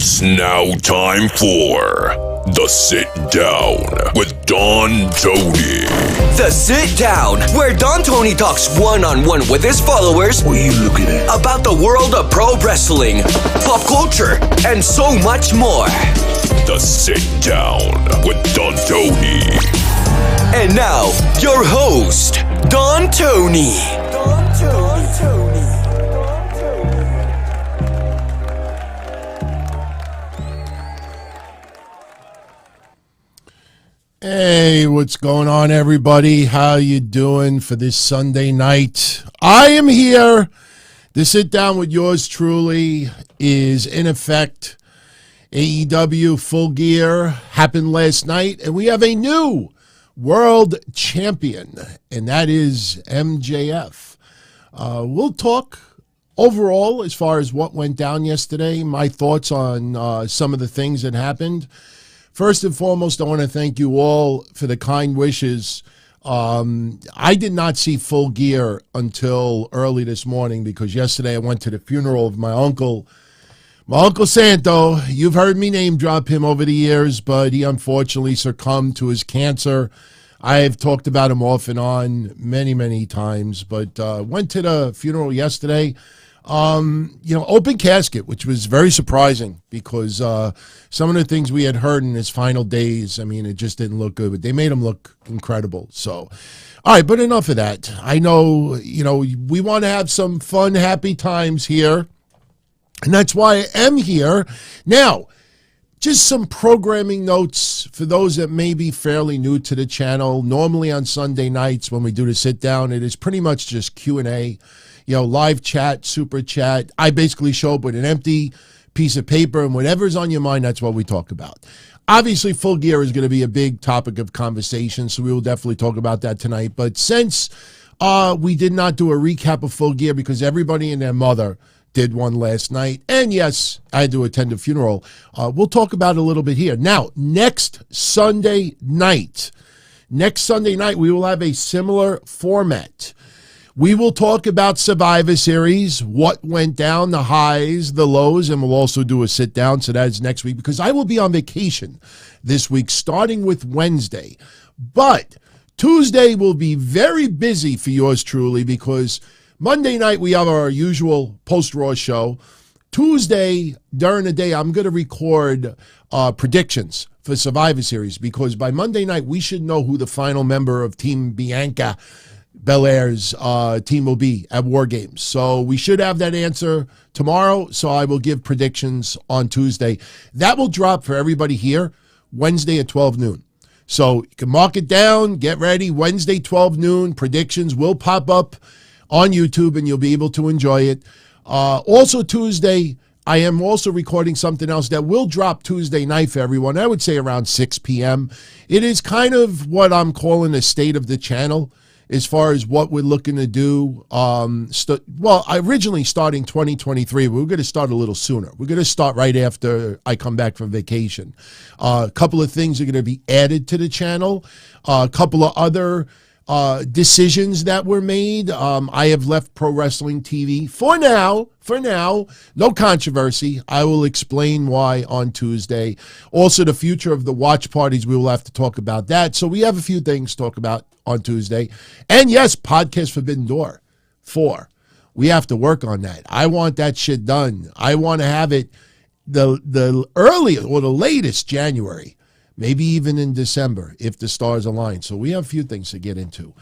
It's now time for The Sit Down with Don Tony. The Sit Down, where Don Tony talks one-on-one with his followers. What are you looking at? About the world of pro wrestling, pop culture, and so much more. The Sit Down with Don Tony. And now, your host, Don Tony. Hey, what's going on, everybody? How you doing for this Sunday night? I am here. The sit down with yours truly is in effect. AEW Full Gear happened last night, and we have a new world champion, and that is MJF. We'll talk overall as far as what went down yesterday, my thoughts on some of the things that happened. First and foremost, I want to thank you all for the kind wishes. I did not see Full Gear until early this morning because yesterday I went to the funeral of my Uncle Santo. You've heard me name drop him over the years, but he unfortunately succumbed to his cancer. I have talked about him off and on many, many times, but went to the funeral yesterday. Open casket, which was very surprising because some of the things we had heard in his final days, I mean, it just didn't look good, but they made him look incredible. So, all right, but enough of that. I know, we want to have some fun, happy times here, and that's why I am here. Now, just some programming notes for those that may be fairly new to the channel. Normally on Sunday nights when we do the sit down, it is pretty much just Q&A. Live chat, super chat. I basically show up with an empty piece of paper, and whatever's on your mind, that's what we talk about. Obviously, Full Gear is going to be a big topic of conversation, so we will definitely talk about that tonight. But since we did not do a recap of Full Gear because everybody and their mother did one last night, and yes, I had to attend a funeral, we'll talk about it a little bit here. Now, next Sunday night, we will have a similar format. We will talk about Survivor Series, what went down, the highs, the lows, and we'll also do a sit down. So that is next week because I will be on vacation this week, starting with Wednesday. But Tuesday will be very busy for yours truly because Monday night we have our usual post-Raw show. Tuesday, during the day, I'm going to record predictions for Survivor Series because by Monday night we should know who the final member of Team Bianca Belair's team will be at War Games. So we should have that answer tomorrow. So I will give predictions on Tuesday. That will drop for everybody here Wednesday at 12 noon. So you can mark it down, get ready. Wednesday, 12 noon, predictions will pop up on YouTube and you'll be able to enjoy it. Also Tuesday, I am also recording something else that will drop Tuesday night for everyone. I would say around 6 p.m. It is kind of what I'm calling the state of the channel. As far as what we're looking to do, originally starting 2023, we're going to start a little sooner. We're going to start right after I come back from vacation. A couple of things are going to be added to the channel. A couple of other decisions that were made. I have left Pro Wrestling TV for now, no controversy. I will explain why on Tuesday. Also, the future of the watch parties, we will have to talk about that. So we have a few things to talk about on Tuesday. And yes, Podcast Forbidden Door 4. We have to work on that. I want that shit done. I want to have it the early or the latest January, maybe even in December if the stars align. So we have a few things to get into.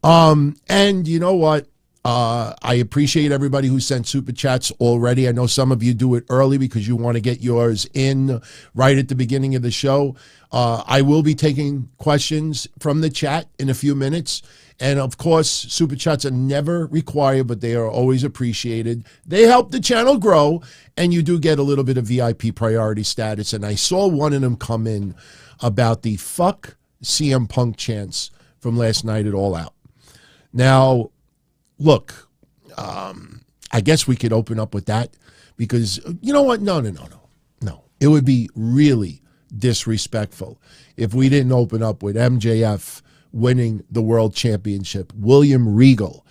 And you know what? I appreciate everybody who sent super chats already. I know some of you do it early because you want to get yours in right at the beginning of the show. I will be taking questions from the chat in a few minutes. And of course, super chats are never required, but they are always appreciated. They help the channel grow, and you do get a little bit of VIP priority status. And I saw one of them come in about the fuck CM Punk chants from last night at All Out. Now, look, I guess we could open up with that because you know what? No. It would be really disrespectful if we didn't open up with MJF winning the world championship, William Regal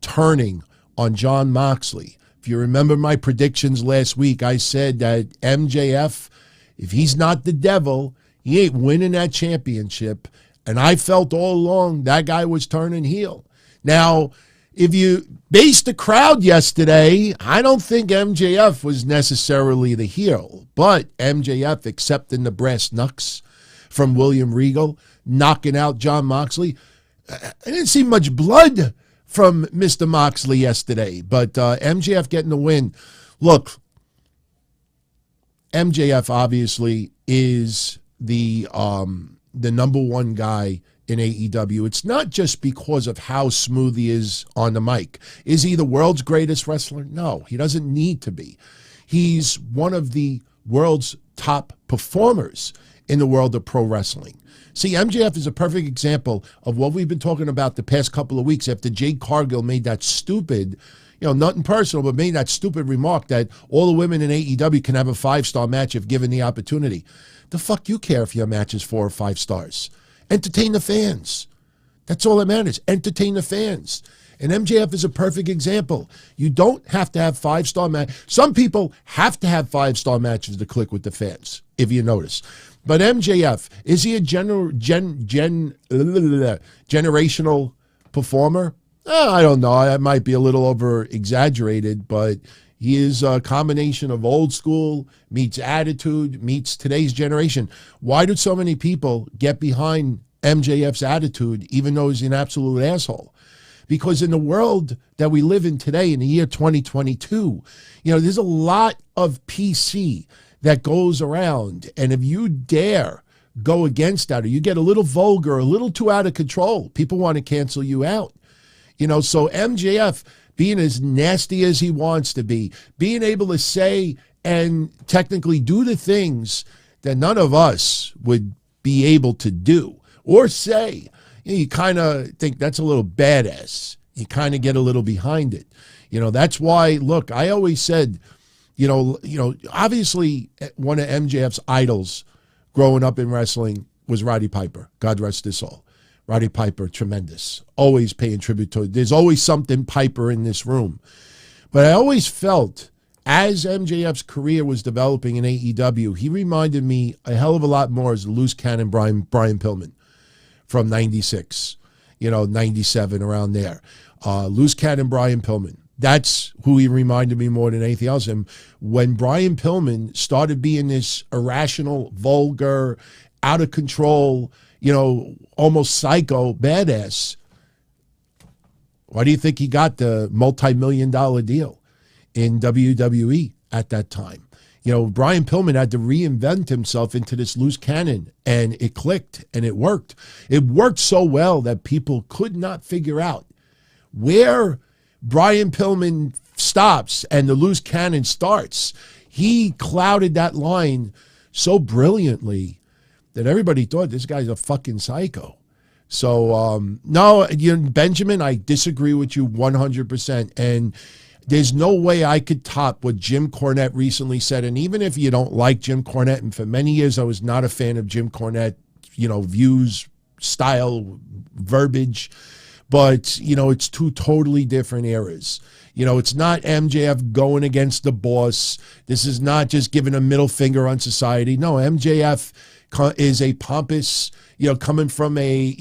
turning on Jon Moxley. If If you remember my predictions last week, I said that MJF, if he's not the devil, he ain't winning that championship. And I felt all along that guy was turning heel. Now, if you base the crowd yesterday, I don't think MJF was necessarily the heel, but MJF accepting the brass knucks from William Regal, knocking out Jon Moxley. I didn't see much blood from Mr. Moxley yesterday, but MJF getting the win. Look, MJF obviously is the number one guy in AEW. It's not just because of how smooth he is on the mic. Is he the world's greatest wrestler? No, he doesn't need to be. He's one of the world's top performers in the world of pro wrestling. See, MJF is a perfect example of what we've been talking about the past couple of weeks after Jade Cargill made that stupid, nothing personal, but made that stupid remark that all the women in AEW can have a 5-star match if given the opportunity. The fuck you care if your match is 4 or 5 stars? Entertain the fans. That's all that matters. Entertain the fans. And MJF is a perfect example. You don't have to have 5-star match. Some people have to have 5-star matches to click with the fans, if you notice. But MJF, is he a generational performer? I don't know. That might be a little over-exaggerated, but he is a combination of old school meets attitude meets today's generation. Why do so many people get behind MJF's attitude even though he's an absolute asshole? Because in the world that we live in today, in the year 2022, there's a lot of PC that goes around. And if you dare go against that, or you get a little vulgar, a little too out of control, people want to cancel you out. So MJF being as nasty as he wants to be, being able to say and technically do the things that none of us would be able to do or say, you kind of think that's a little badass. You kind of get a little behind it. That's why, look, I always said, obviously one of MJF's idols growing up in wrestling was Roddy Piper. God rest his soul. Roddy Piper, tremendous. Always paying tribute to it. There's always something Piper in this room. But I always felt, as MJF's career was developing in AEW, he reminded me a hell of a lot more as the loose cannon Brian Pillman from 96, 97, around there. Loose cannon Brian Pillman. That's who he reminded me more than anything else. And when Brian Pillman started being this irrational, vulgar, out of control, almost psycho badass, why do you think he got the multi-million-dollar deal in WWE at that time? Brian Pillman had to reinvent himself into this loose cannon, and it clicked, and it worked. It worked so well that people could not figure out where Brian Pillman stops and the loose cannon starts. He clouded that line so brilliantly that everybody thought this guy's a fucking psycho. So, no, Benjamin, I disagree with you 100%. And there's no way I could top what Jim Cornette recently said. And even if you don't like Jim Cornette, and for many years I was not a fan of Jim Cornette, views, style, verbiage, but, it's two totally different eras. It's not MJF going against the boss. This is not just giving a middle finger on society. No, MJF is a pompous, coming from a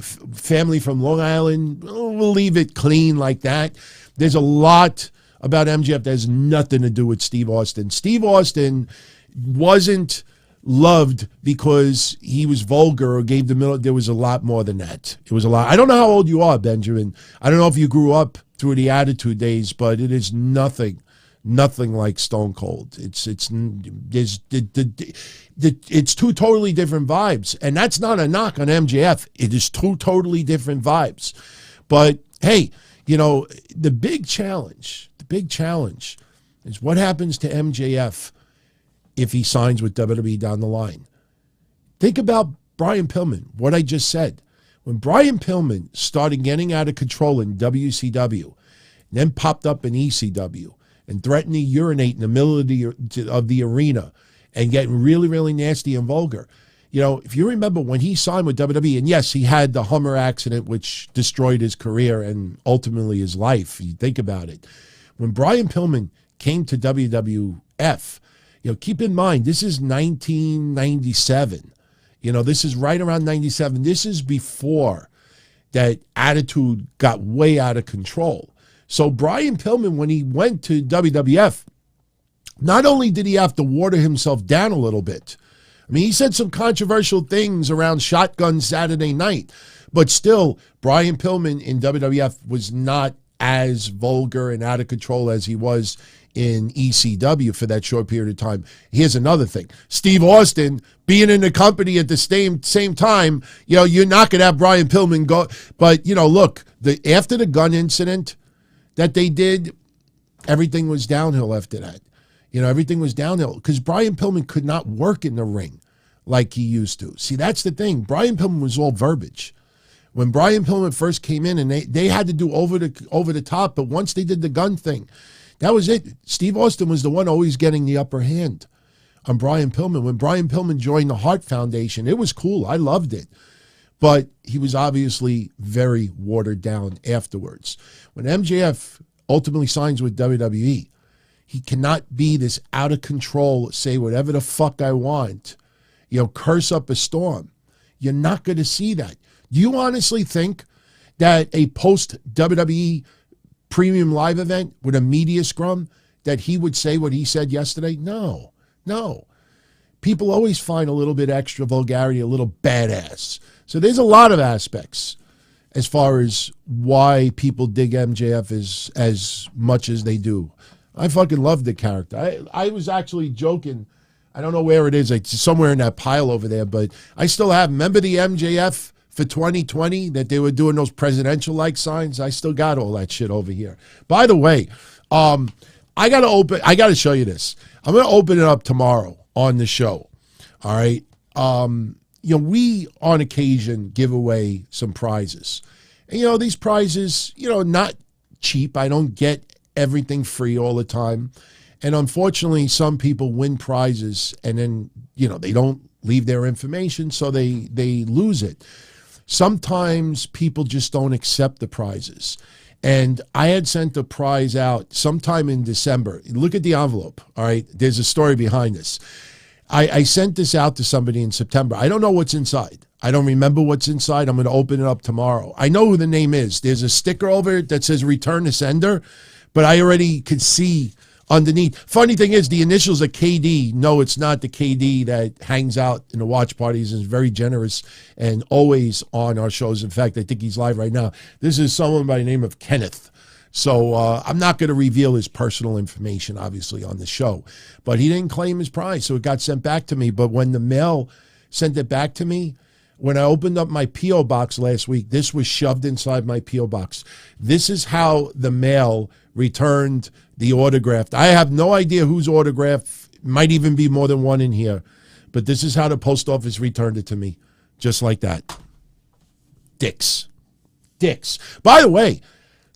family from Long Island. We'll leave it clean like that. There's a lot about MJF that has nothing to do with Steve Austin. Steve Austin wasn't loved because he was vulgar or gave the middle. There was a lot more than that. It was a lot. I don't know how old you are, Benjamin. I don't know if you grew up through the Attitude days, but it is nothing like Stone Cold. It's two totally different vibes, and that's not a knock on MJF. It is two totally different vibes. But hey, the big challenge is what happens to MJF if he signs with WWE down the line. Think about Brian Pillman, what I just said. When Brian Pillman started getting out of control in WCW, and then popped up in ECW, and threatened to urinate in the middle of the arena, and getting really, really nasty and vulgar. If you remember when he signed with WWE, and yes, he had the Hummer accident, which destroyed his career and ultimately his life, you think about it. When Brian Pillman came to WWF, keep in mind, this is 1997. This is right around 97. This is before that attitude got way out of control. So Brian Pillman, when he went to WWF, not only did he have to water himself down a little bit, he said some controversial things around Shotgun Saturday Night, but still, Brian Pillman in WWF was not as vulgar and out of control as he was in ECW for that short period of time. Here's another thing. Steve Austin being in the company at the same time, you're not going to have Brian Pillman go. But, look, after the gun incident that they did, everything was downhill after that. Everything was downhill because Brian Pillman could not work in the ring like he used to. See, that's the thing. Brian Pillman was all verbiage. When Brian Pillman first came in and they had to do over the top, but once they did the gun thing, that was it. Steve Austin was the one always getting the upper hand on Brian Pillman. When Brian Pillman joined the Hart Foundation, it was cool. I loved it. But he was obviously very watered down afterwards. When MJF ultimately signs with WWE, he cannot be this out of control, say whatever the fuck I want, curse up a storm. You're not going to see that. Do you honestly think that a post-WWE premium live event with a media scrum that he would say what he said yesterday? No. People always find a little bit extra vulgarity, a little badass. So there's a lot of aspects as far as why people dig MJF as much as they do. I fucking love the character. I was actually joking. I don't know where it is. It's somewhere in that pile over there, but I still have. Remember the MJF for 2020 that they were doing those presidential-like signs? I still got all that shit over here. By the way, I got to show you this. I'm going to open it up tomorrow on the show. All right. We on occasion give away some prizes. And, these prizes, not cheap. I don't get everything free all the time. And unfortunately, some people win prizes and then, they don't leave their information, so they lose it. Sometimes people just don't accept the prizes. And I had sent a prize out sometime in December. Look at the envelope, all right? There's a story behind this. I sent this out to somebody in September. I don't know what's inside. I don't remember what's inside. I'm going to open it up tomorrow. I know who the name is. There's a sticker over it that says Return to Sender, but I already could see underneath. Funny thing is, the initials are KD. No, it's not the KD that hangs out in the watch parties and is very generous and always on our shows. In fact, I think he's live right now. This is someone by the name of Kenneth. So I'm not going to reveal his personal information, obviously, on the show. But he didn't claim his prize, so it got sent back to me. But when the mail sent it back to me, when I opened up my P.O. box last week, this was shoved inside my P.O. box. This is how the mail returned the autograph. I have no idea whose autograph. Might even be more than one in here. But this is how the post office returned it to me. Just like that. Dicks. By the way,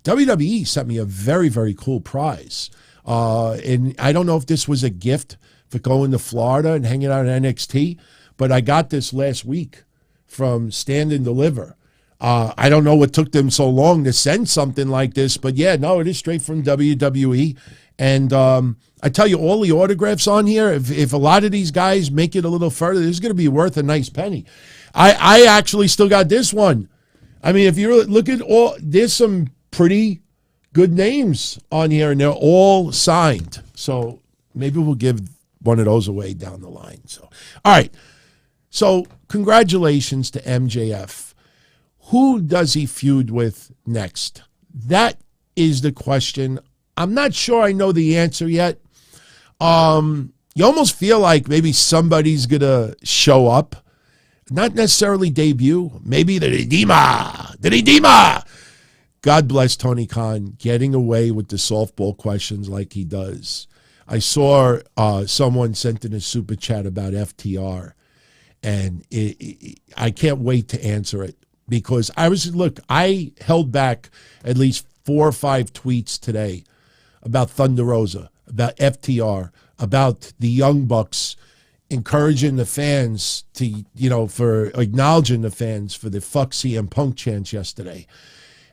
WWE sent me a very, very cool prize. And I don't know if this was a gift for going to Florida and hanging out at NXT, but I got this last week from Stand and Deliver. I don't know what took them so long to send something like this, but yeah, no, it is straight from WWE. And I tell you, all the autographs on here, if a lot of these guys make it a little further, this is going to be worth a nice penny. I actually still got this one. I mean, if you look at all, there's some pretty good names on here, and they're all signed. So maybe we'll give one of those away down the line. So, all right. So congratulations to MJF. Who does he feud with next? That is the question. I'm not sure I know the answer yet. You almost feel like maybe somebody's going to show up. Not necessarily debut. Maybe the Redeemer. God bless Tony Khan getting away with the softball questions like he does. I saw someone sent in a super chat about FTR, and I can't wait to answer it because I held back at least 4 or 5 tweets today about Thunder Rosa, about FTR, about the Young Bucks encouraging the fans to, for acknowledging the fans for the fuck CM Punk chants yesterday.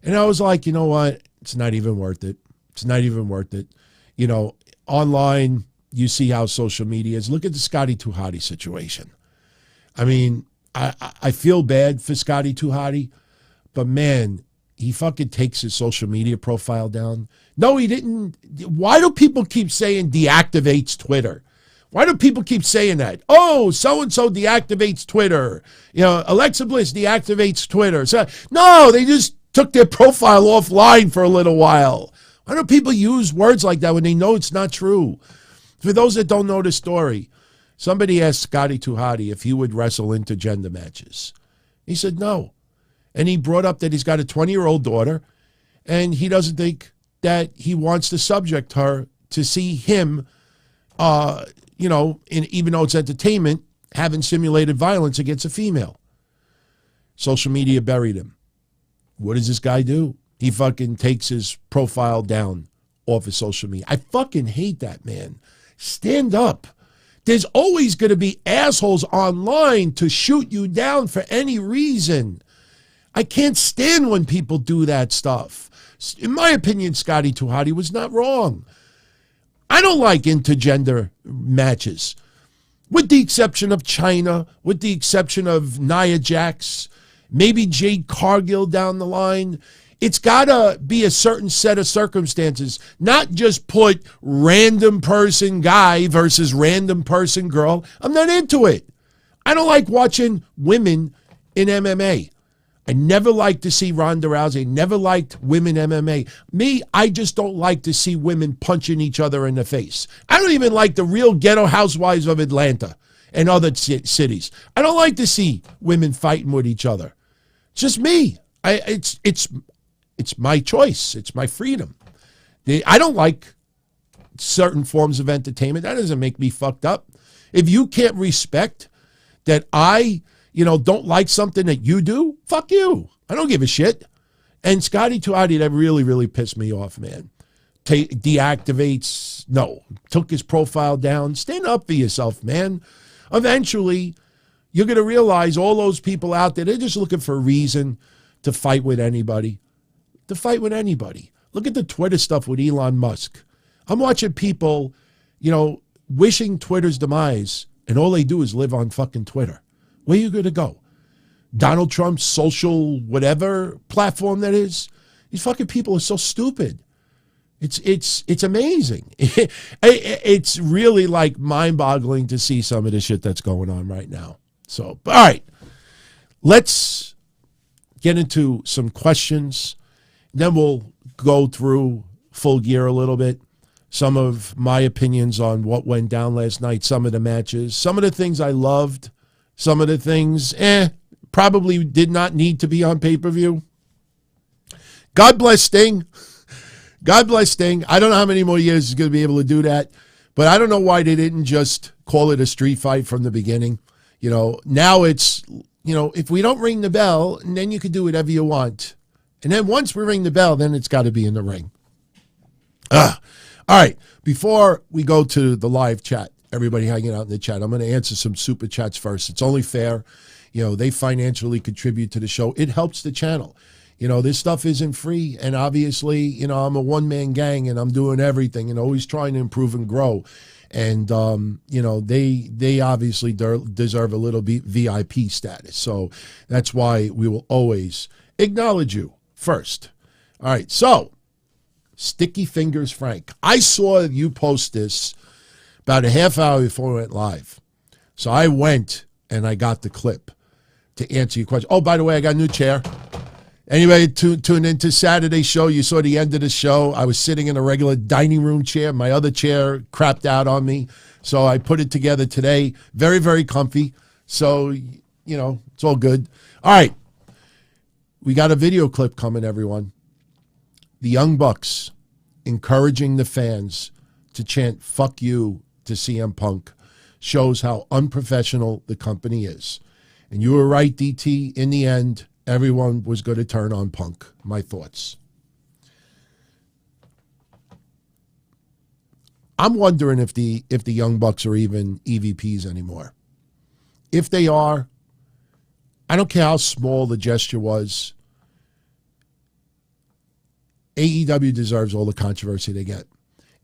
And I was like, you know what? It's not even worth it. It's not even worth it. You know, online, you see how social media is. Look at the Scotty 2 Hotty situation. I mean, I feel bad for Scotty 2 Hotty, but man, he fucking takes his social media profile down. No, he didn't. Why do people keep saying deactivates Twitter? Why do people keep saying that? Oh, so-and-so deactivates Twitter. You know, Alexa Bliss deactivates Twitter. So, no, they just took their profile offline for a little while. Why do people use words like that when they know it's not true? For those that don't know the story, somebody asked Scotty 2 Hotty if he would wrestle intergender matches. He said no. And he brought up that he's got a 20-year-old daughter, and he doesn't think that he wants to subject her to see him, you know, even though it's entertainment, having simulated violence against a female. Social media buried him. What does this guy do? He fucking takes his profile down off of social media. I fucking hate that, man. Stand up. There's always going to be assholes online to shoot you down for any reason. I can't stand when people do that stuff. In my opinion, Scotty 2 Hotty was not wrong. I don't like intergender matches, with the exception of China, with the exception of Nia Jax, maybe Jade Cargill down the line. It's got to be a certain set of circumstances, not just put random person guy versus random person girl. I'm not into it. I don't like watching women in MMA. I never liked to see Ronda Rousey. Never liked women MMA. Me, I just don't like to see women punching each other in the face. I don't even like the Real Ghetto Housewives of Atlanta and other cities. I don't like to see women fighting with each other. It's just me. It's my choice. It's my freedom. I don't like certain forms of entertainment. That doesn't make me fucked up. If you can't respect that I don't like something that you do, fuck you. I don't give a shit. And Scotty 2 Hotty, that really, really pissed me off, man. Deactivates, no. Took his profile down. Stand up for yourself, man. Eventually, you're going to realize all those people out there, they're just looking for a reason to fight with anybody. Look at the Twitter stuff with Elon Musk. I'm watching people, wishing Twitter's demise, and all they do is live on fucking Twitter. Where are you going to go? Donald Trump's social whatever platform that is? These fucking people are so stupid. It's amazing. It's really like mind-boggling to see some of the shit that's going on right now. So, all right. Let's get into some questions. Then we'll go through Full Gear a little bit. Some of my opinions on what went down last night, some of the matches, some of the things I loved, some of the things, probably did not need to be on pay-per-view. God bless Sting. God bless Sting. I don't know how many more years he's going to be able to do that, but I don't know why they didn't just call it a street fight from the beginning. Now it's, if we don't ring the bell, and then you can do whatever you want. And then once we ring the bell, then it's got to be in the ring. All right. Before we go to the live chat, everybody hanging out in the chat, I'm going to answer some super chats first. It's only fair. They financially contribute to the show. It helps the channel. This stuff isn't free. And obviously, I'm a one-man gang and I'm doing everything and always trying to improve and grow. And, they obviously deserve a little VIP status. So that's why we will always acknowledge you first. All right. So Sticky Fingers Frank, I saw you post this about a half hour before we went live. So I went and I got the clip to answer your question. Oh, by the way, I got a new chair. Anybody tuned into Saturday's show, you saw the end of the show. I was sitting in a regular dining room chair. My other chair crapped out on me. So I put it together today. Very, very comfy. So, it's all good. All right. We got a video clip coming, everyone. The Young Bucks encouraging the fans to chant "fuck you" to CM Punk shows how unprofessional the company is. And you were right, DT. In the end, everyone was going to turn on Punk. My thoughts. I'm wondering if the Young Bucks are even EVPs anymore. If they are, I don't care how small the gesture was. AEW deserves all the controversy they get.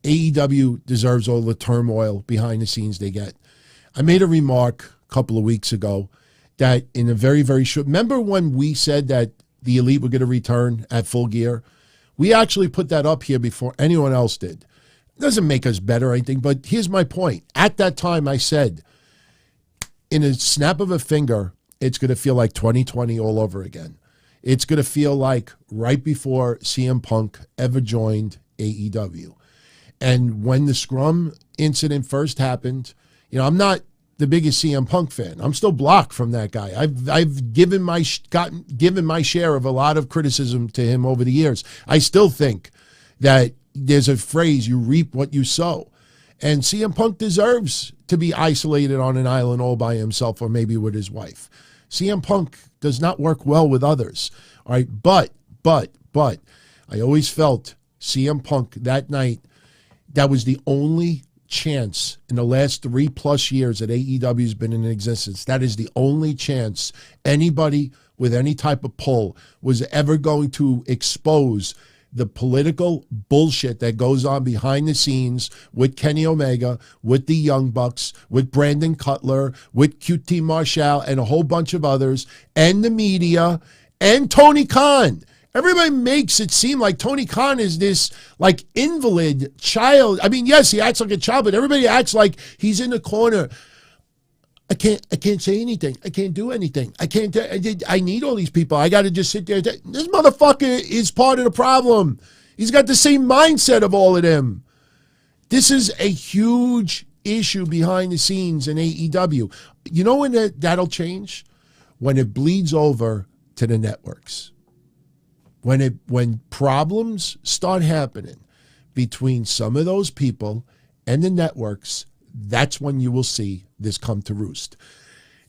AEW deserves all the turmoil behind the scenes they get. I made a remark a couple of weeks ago that in a very, very short... Remember when we said that the Elite were going to return at Full Gear? We actually put that up here before anyone else did. It doesn't make us better or anything, but here's my point. At that time, I said, in a snap of a finger, it's going to feel like 2020 all over again. It's going to feel like right before CM Punk ever joined AEW. And when the Scrum incident first happened, I'm not the biggest CM Punk fan. I'm still blocked from that guy. I've given my share of a lot of criticism to him over the years. I still think that there's a phrase, you reap what you sow. And CM Punk deserves to be isolated on an island all by himself, or maybe with his wife. CM Punk does not work well with others. All right, but I always felt CM Punk that night, that was the only chance in the last 3+ years that AEW has been in existence. That is the only chance anybody with any type of pull was ever going to expose the political bullshit that goes on behind the scenes with Kenny Omega, with the Young Bucks, with Brandon Cutler, with QT Marshall, and a whole bunch of others, and the media, and Tony Khan. Everybody makes it seem like Tony Khan is this like invalid child. I mean, yes, he acts like a child, but everybody acts like he's in the corner. I can't say anything. I can't do anything. I need all these people. I got to just sit there. This motherfucker is part of the problem. He's got the same mindset of all of them. This is a huge issue behind the scenes in AEW. You know when that'll change? When it bleeds over to the networks. When problems start happening between some of those people and the networks, that's when you will see this come to roost.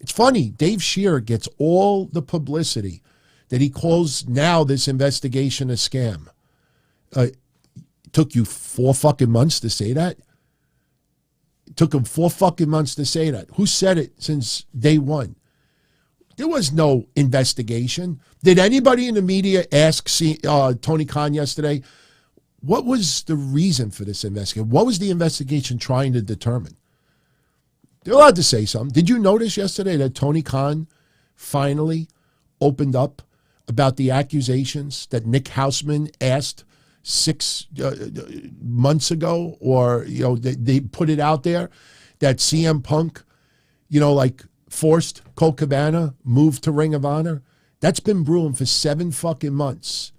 It's funny, Dave Shearer gets all the publicity that he calls now this investigation a scam. It took you 4 fucking months to say that? It took him 4 fucking months to say that. Who said it since day one? There was no investigation. Did anybody in the media ask Tony Khan yesterday, what was the reason for this investigation? What was the investigation trying to determine? They're allowed to say something. Did you notice yesterday that Tony Khan finally opened up about the accusations that Nick Hausman asked 6 months ago, or they put it out there that CM Punk, forced Colt Cabana moved to Ring of Honor? That's been brewing for 7 fucking months.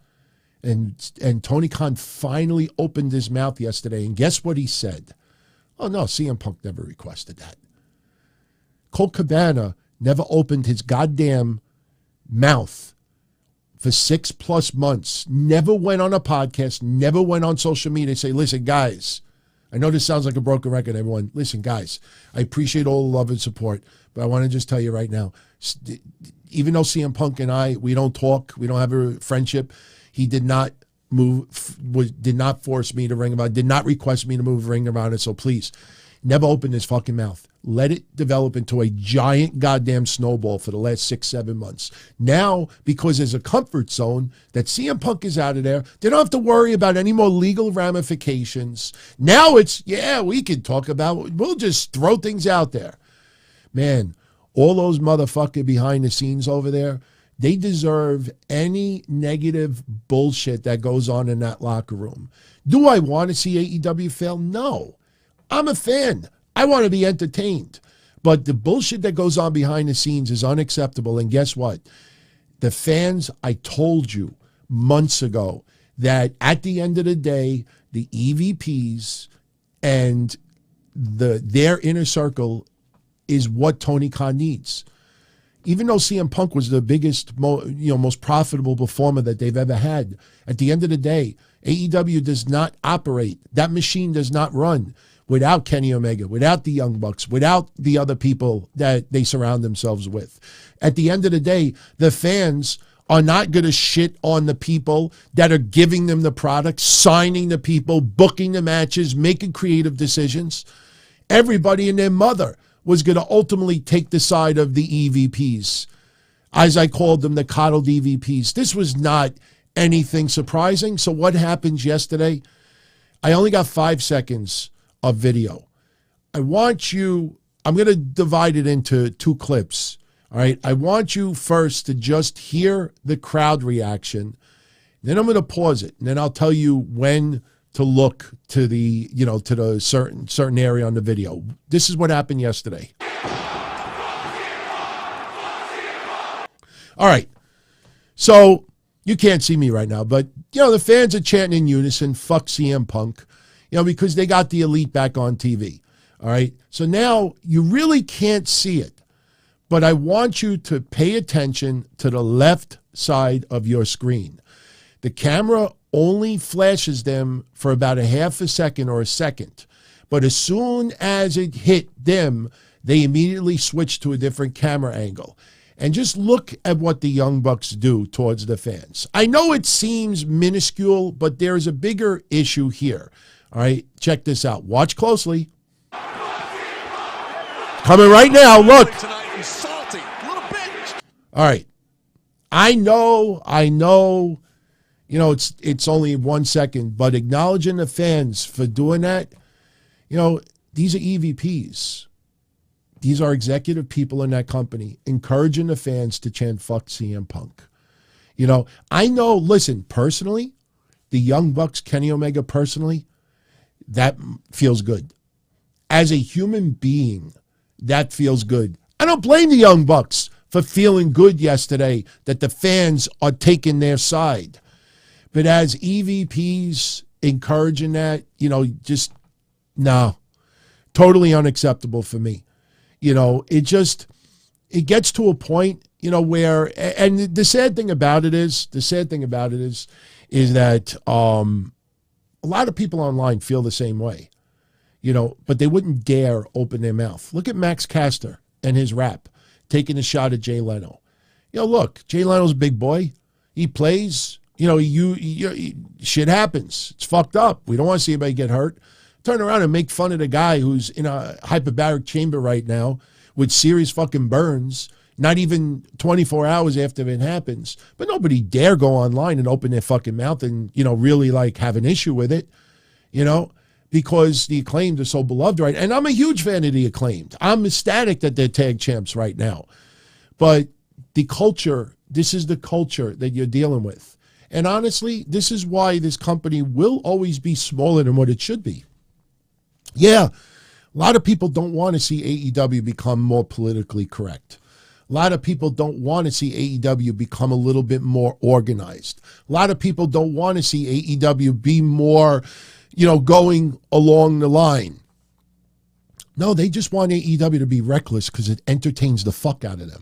And Tony Khan finally opened his mouth yesterday, and guess what he said? Oh, no, CM Punk never requested that. Colt Cabana never opened his goddamn mouth for 6+ months, never went on a podcast, never went on social media to say, listen, guys, I know this sounds like a broken record, everyone. Listen, guys, I appreciate all the love and support, but I want to just tell you right now, even though CM Punk and I, we don't talk, we don't have a friendship, he did not did not force me to Ring of Honor, did not request me to move Ring of Honor, so please, never open his fucking mouth. Let it develop into a giant goddamn snowball for the last 6-7 months. Now, because there's a comfort zone that CM Punk is out of there, they don't have to worry about any more legal ramifications. Now it's, we can talk about, we'll just throw things out there. Man, all those motherfuckers behind the scenes over there, they deserve any negative bullshit that goes on in that locker room. Do I want to see AEW fail? No. I'm a fan. I want to be entertained. But the bullshit that goes on behind the scenes is unacceptable. And guess what? The fans, I told you months ago that at the end of the day, the EVPs and their inner circle is what Tony Khan needs. Even though CM Punk was the biggest, most profitable performer that they've ever had, at the end of the day, AEW does not operate. That machine does not run without Kenny Omega, without the Young Bucks, without the other people that they surround themselves with. At the end of the day, the fans are not going to shit on the people that are giving them the product, signing the people, booking the matches, making creative decisions. Everybody and their mother was going to ultimately take the side of the EVPs. As I called them, the coddled EVPs. This was not anything surprising. So what happens yesterday? I only got 5 seconds of video. I'm going to divide it into 2 clips. All right. I want you first to just hear the crowd reaction. Then I'm going to pause it. And then I'll tell you when to look to the, to the certain area on the video. This is what happened yesterday. All right. So you can't see me right now, but, the fans are chanting in unison, fuck CM Punk, because they got the Elite back on TV. All right. So now you really can't see it, but I want you to pay attention to the left side of your screen. The camera only flashes them for about a half a second or a second, but as soon as it hit them, they immediately switch to a different camera angle. And just look at what the Young Bucks do towards the fans. I know it seems minuscule, but there's a bigger issue here. All right, check this out. Watch closely. Coming right now, look. All right. I know, it's only 1 second, but acknowledging the fans for doing that, these are EVPs. These are executive people in that company encouraging the fans to chant fuck CM Punk. I know, listen, personally, the Young Bucks, Kenny Omega personally, that feels good. As a human being, that feels good. I don't blame the Young Bucks for feeling good yesterday that the fans are taking their side. But as EVPs encouraging that, no, totally unacceptable for me. It gets to a point, where, and the sad thing about it is that a lot of people online feel the same way, but they wouldn't dare open their mouth. Look at Max Caster and his rap, taking a shot at Jay Leno. Look, Jay Leno's a big boy. He plays, shit happens. It's fucked up. We don't want to see anybody get hurt. Turn around and make fun of the guy who's in a hyperbaric chamber right now with serious fucking burns, not even 24 hours after it happens. But nobody dare go online and open their fucking mouth and, really have an issue with it, because the Acclaimed are so beloved right. And I'm a huge fan of the Acclaimed. I'm ecstatic that they're tag champs right now. But the culture, this is the culture that you're dealing with. And honestly, this is why this company will always be smaller than what it should be. Yeah, a lot of people don't want to see AEW become more politically correct. A lot of people don't want to see AEW become a little bit more organized. A lot of people don't want to see AEW be more, going along the line. No, they just want AEW to be reckless because it entertains the fuck out of them.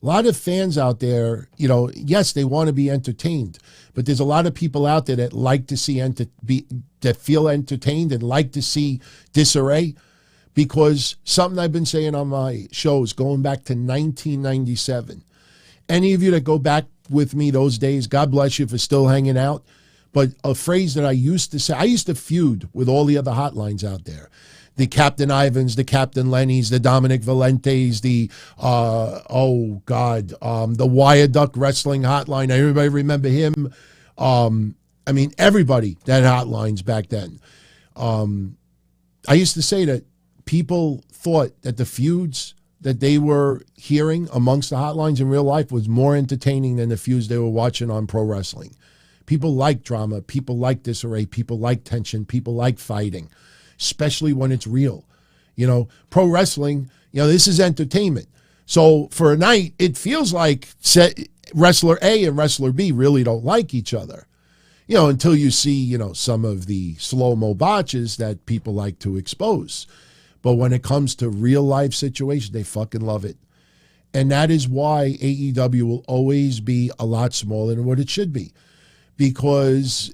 A lot of fans out there, yes, they want to be entertained, but there's a lot of people out there that like to see that feel entertained and like to see disarray, because something I've been saying on my shows going back to 1997. Any of you that go back with me those days, God bless you for still hanging out. But a phrase that I used to say, I used to feud with all the other hotlines out there. The Captain Ivans, the Captain Lennys, the Dominic Valentes, the Wire Duck Wrestling Hotline. Everybody remember him? Everybody that hotlines back then. I used to say that people thought that the feuds that they were hearing amongst the hotlines in real life was more entertaining than the feuds they were watching on pro wrestling. People like drama. People like disarray. People like tension. People like fighting, especially when it's real. Pro wrestling, this is entertainment. So for a night, it feels like wrestler A and wrestler B really don't like each other, until you see, some of the slow-mo botches that people like to expose. But when it comes to real life situations, they fucking love it. And that is why AEW will always be a lot smaller than what it should be, because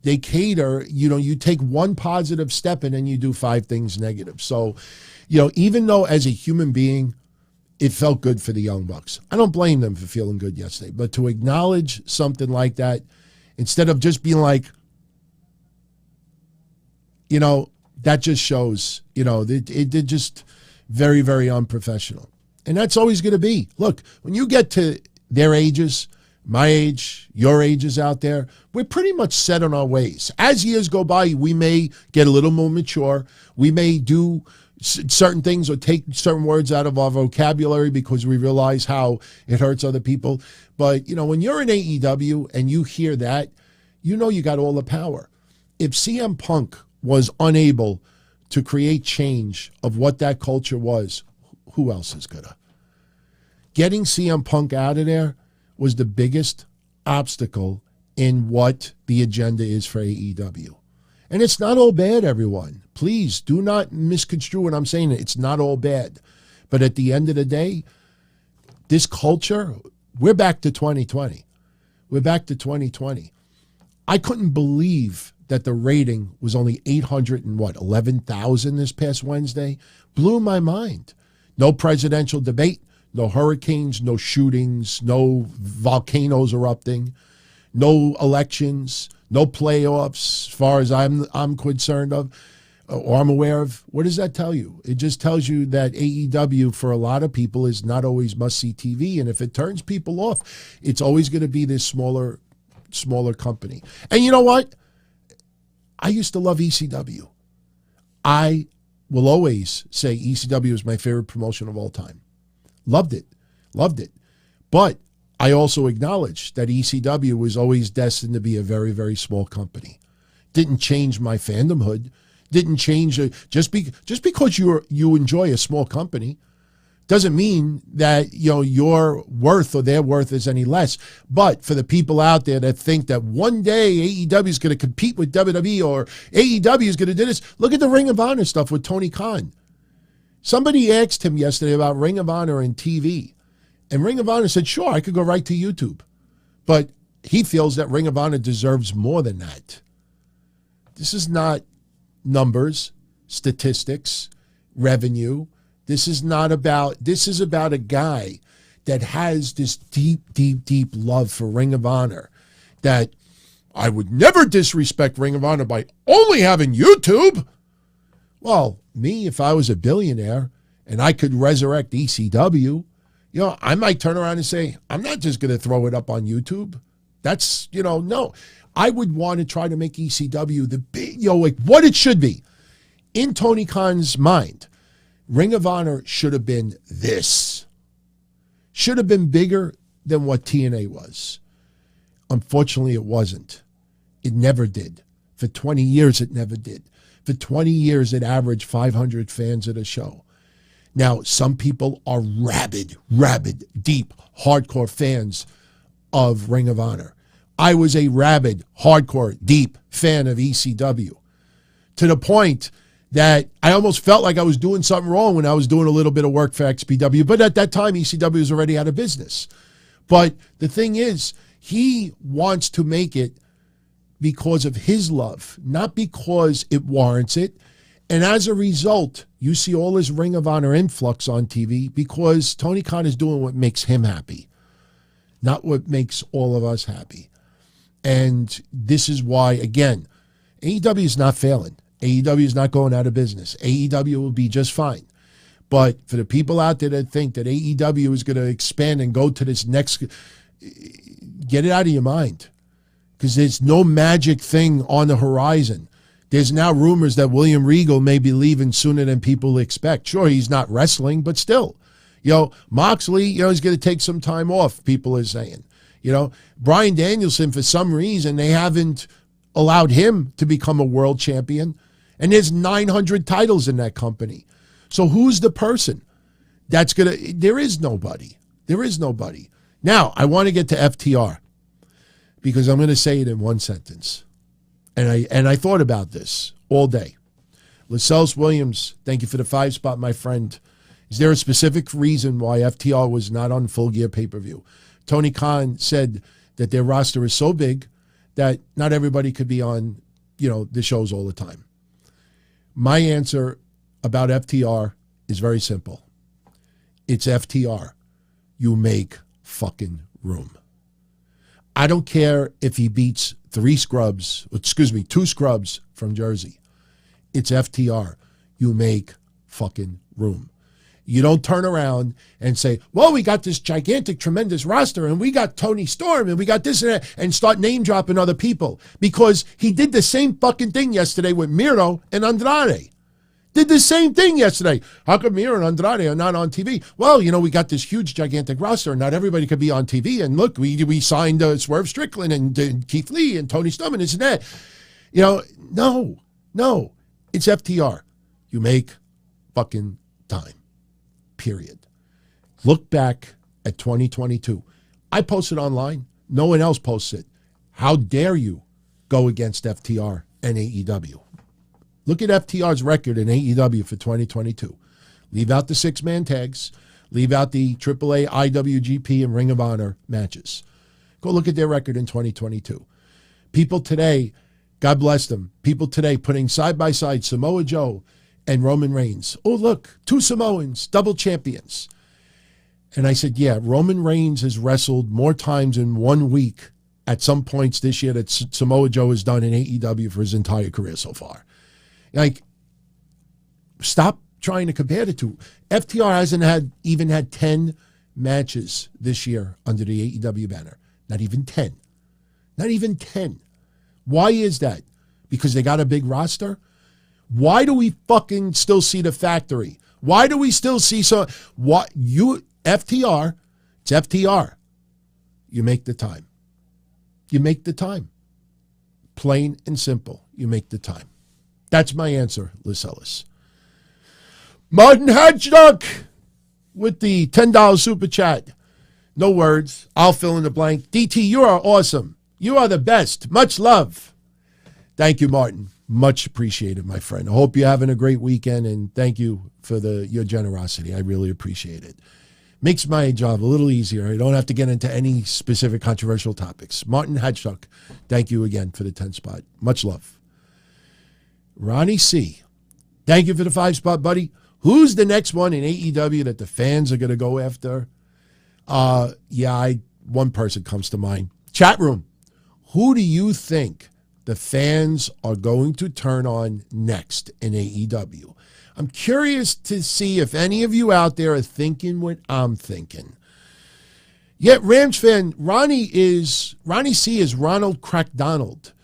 they cater, you take one positive step and then you do 5 things negative. So, even though as a human being, it felt good for the Young Bucks. I don't blame them for feeling good yesterday, but to acknowledge something like that, instead of just being like, that just shows, it just very, very unprofessional. And that's always going to be. Look, when you get to their ages, my age, your ages out there, we're pretty much set on our ways. As years go by, we may get a little more mature. We may do certain things or take certain words out of our vocabulary because we realize how it hurts other people. But, when you're in AEW and you hear that, you got all the power. If CM Punk was unable to create change of what that culture was, who else is gonna? Getting CM Punk out of there was the biggest obstacle in what the agenda is for AEW. And it's not all bad, everyone. Please do not misconstrue what I'm saying. It's not all bad. But at the end of the day, this culture, we're back to 2020. We're back to 2020. I couldn't believe that the rating was only 11,000 this past Wednesday. Blew my mind. No presidential debate. No hurricanes, no shootings, no volcanoes erupting, no elections, no playoffs, as far as I'm concerned of, or I'm aware of. What does that tell you? It just tells you that AEW, for a lot of people, is not always must-see TV. And if it turns people off, it's always going to be this smaller company. And you know what? I used to love ECW. I will always say ECW is my favorite promotion of all time. Loved it. But I also acknowledge that ECW was always destined to be a very, very small company. Didn't change my fandomhood. Didn't change just because you enjoy a small company doesn't mean that your worth or their worth is any less. But for the people out there that think that one day AEW is going to compete with WWE or AEW is going to do this, look at the Ring of Honor stuff with Tony Khan. Somebody asked him yesterday about Ring of Honor and TV. And Ring of Honor said, sure, I could go right to YouTube. But he feels that Ring of Honor deserves more than that. This is not numbers, statistics, revenue. This is about a guy that has this deep, deep, deep love for Ring of Honor that I would never disrespect Ring of Honor by only having YouTube. Well, me, if I was a billionaire and I could resurrect ECW, I might turn around and say, I'm not just going to throw it up on YouTube. That's, no. I would want to try to make ECW the big, like what it should be. In Tony Khan's mind, Ring of Honor should have been this. Should have been bigger than what TNA was. Unfortunately, it wasn't. It never did. For 20 years, it never did. For 20 years, it averaged 500 fans at a show. Now, some people are rabid, deep, hardcore fans of Ring of Honor. I was a rabid, hardcore, deep fan of ECW to the point that I almost felt like I was doing something wrong when I was doing a little bit of work for XPW. But at that time, ECW was already out of business. But the thing is, he wants to make it because of his love, not because it warrants it. And as a result, you see all this Ring of Honor influx on TV because Tony Khan is doing what makes him happy, not what makes all of us happy. And this is why, again, AEW is not failing. AEW is not going out of business. AEW will be just fine. But for the people out there that think that AEW is going to expand and go to this next, get it out of your mind. Because there's no magic thing on the horizon. There's now rumors that William Regal may be leaving sooner than people expect. Sure, he's not wrestling, but still. Moxley, he's going to take some time off, people are saying. Bryan Danielson, for some reason, they haven't allowed him to become a world champion. And there's 900 titles in that company. So who's the person that's going to... There is nobody. Now, I want to get to FTR because I'm going to say it in one sentence. And I thought about this all day. Lascelles Williams, thank you for the 5 spot, my friend. Is there a specific reason why FTR was not on Full Gear pay-per-view? Tony Khan said that their roster is so big that not everybody could be on, the shows all the time. My answer about FTR is very simple. It's FTR. You make fucking room. I don't care if he beats 2 scrubs from Jersey. It's FTR. You make fucking room. You don't turn around and say, well, we got this gigantic, tremendous roster, and we got Tony Storm, and we got this and that, and start name-dropping other people. Because he did the same fucking thing yesterday with Miro and Andrade. Did the same thing yesterday. How come Miro and Andrade are not on TV? Well, we got this huge, gigantic roster, and not everybody could be on TV. And look, we signed Swerve Strickland and Keith Lee and Tony Storm and this and that. No. It's FTR. You make fucking time. Period. Look back at 2022. I posted online. No one else posts it. How dare you go against FTR and AEW? Look at FTR's record in AEW for 2022. Leave out the 6-man tags. Leave out the AAA, IWGP, and Ring of Honor matches. Go look at their record in 2022. People today, God bless them, people today putting side by side Samoa Joe and Roman Reigns. Oh, look, 2 Samoans, double champions. And I said, yeah, Roman Reigns has wrestled more times in 1 week at some points this year that Samoa Joe has done in AEW for his entire career so far. Like, stop trying to compare the two. FTR hasn't even had 10 matches this year under the AEW banner. Not even 10. Not even 10. Why is that? Because they got a big roster? Why do we fucking still see the factory? Why do we still see FTR, it's FTR. You make the time. You make the time. Plain and simple. You make the time. That's my answer, Lascelles. Martin Hedgeduck with the $10 super chat. No words. I'll fill in the blank. DT, you are awesome. You are the best. Much love. Thank you, Martin. Much appreciated, my friend. I hope you're having a great weekend, and thank you for your generosity. I really appreciate it. Makes my job a little easier. I don't have to get into any specific controversial topics. Martin Hedgeduck, thank you again for the 10 spot. Much love. Ronnie C., thank you for the 5 spot, buddy. Who's the next one in AEW that the fans are going to go after? One person comes to mind. Chat room. Who do you think the fans are going to turn on next in AEW? I'm curious to see if any of you out there are thinking what I'm thinking. Yet Rams fan, Ronnie C. is Ronald Crackdonald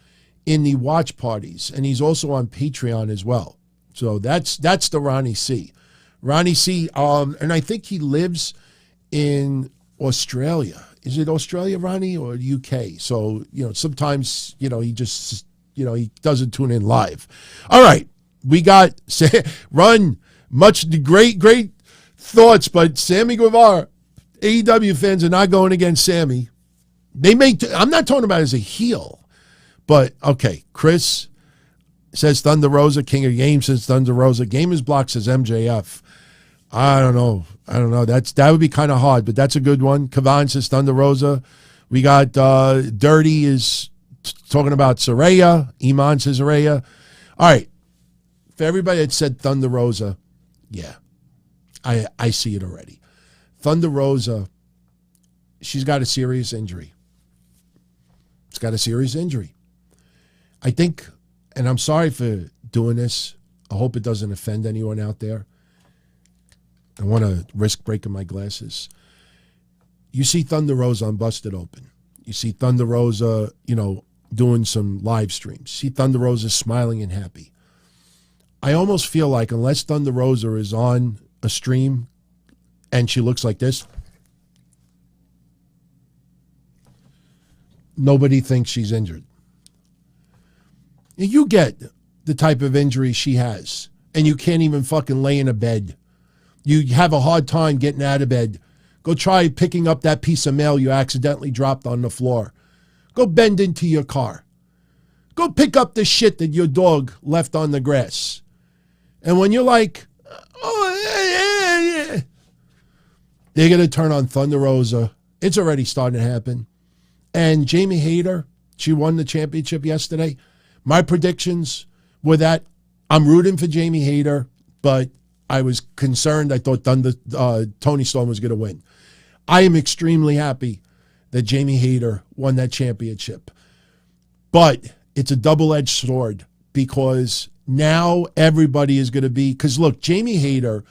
in the watch parties, and he's also on Patreon as well. So that's the Ronnie C. Ronnie C. And I think he lives in Australia. Is it Australia, Ronnie, or UK? So, sometimes, he just, he doesn't tune in live. All right. We got great thoughts, but Sammy Guevara, AEW fans are not going against Sammy. I'm not talking about as a heel, but okay. Chris says Thunder Rosa, King of Games says Thunder Rosa. Gamers Block says MJF. I don't know. That would be kind of hard, but that's a good one. Kavan says Thunder Rosa. We got Dirty is talking about Saraya. Iman says Saraya. All right. For everybody that said Thunder Rosa, yeah, I see it already. Thunder Rosa, she's got a serious injury. It's got a serious injury. I think, and I'm sorry for doing this. I hope it doesn't offend anyone out there. I want to risk breaking my glasses. You see Thunder Rosa on Busted Open. You see Thunder Rosa, doing some live streams. See Thunder Rosa smiling and happy. I almost feel like unless Thunder Rosa is on a stream and she looks like this, nobody thinks she's injured. You get the type of injury she has, and you can't even fucking lay in a bed. You have a hard time getting out of bed. Go try picking up that piece of mail you accidentally dropped on the floor. Go bend into your car. Go pick up the shit that your dog left on the grass. And when you're like, they're going to turn on Thunder Rosa. It's already starting to happen. And Jamie Hayter, she won the championship yesterday. My predictions were that I'm rooting for Jamie Hayter, but I was concerned. I thought Tony Storm was going to win. I am extremely happy that Jamie Hayter won that championship. But it's a double-edged sword because now everybody is going to be, because look, Jamie Hayter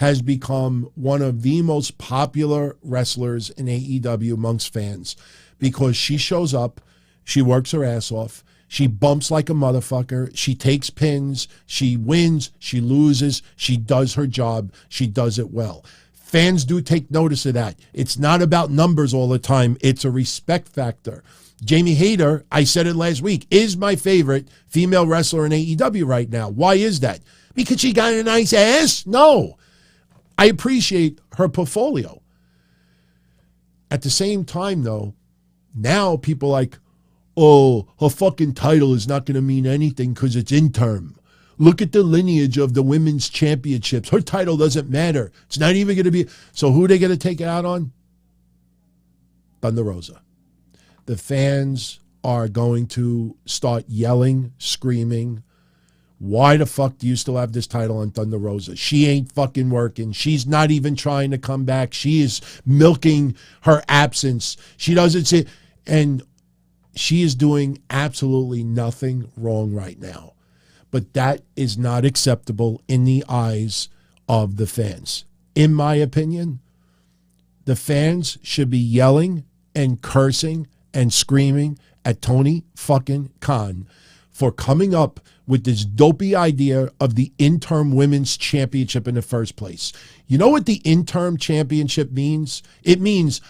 has become one of the most popular wrestlers in AEW amongst fans because she shows up, she works her ass off, she bumps like a motherfucker, she takes pins, she wins, she loses, she does her job, she does it well. Fans do take notice of that. It's not about numbers all the time, it's a respect factor. Jamie Hayter, I said it last week, is my favorite female wrestler in AEW right now. Why is that? Because she got a nice ass? No. I appreciate her portfolio. At the same time, though, now people are like, oh, her fucking title is not going to mean anything because it's interim. Look at the lineage of the women's championships. Her title doesn't matter. It's not even going to be. So who are they going to take it out on? Thunder Rosa. The fans are going to start yelling, screaming, why the fuck do you still have this title on Thunder Rosa? She ain't fucking working. She's not even trying to come back. She is milking her absence. She doesn't see, and she is doing absolutely nothing wrong right now. But that is not acceptable in the eyes of the fans. In my opinion, the fans should be yelling and cursing and screaming at Tony fucking Khan for coming up with this dopey idea of the interim women's championship in the first place. You know what the interim championship means? It means,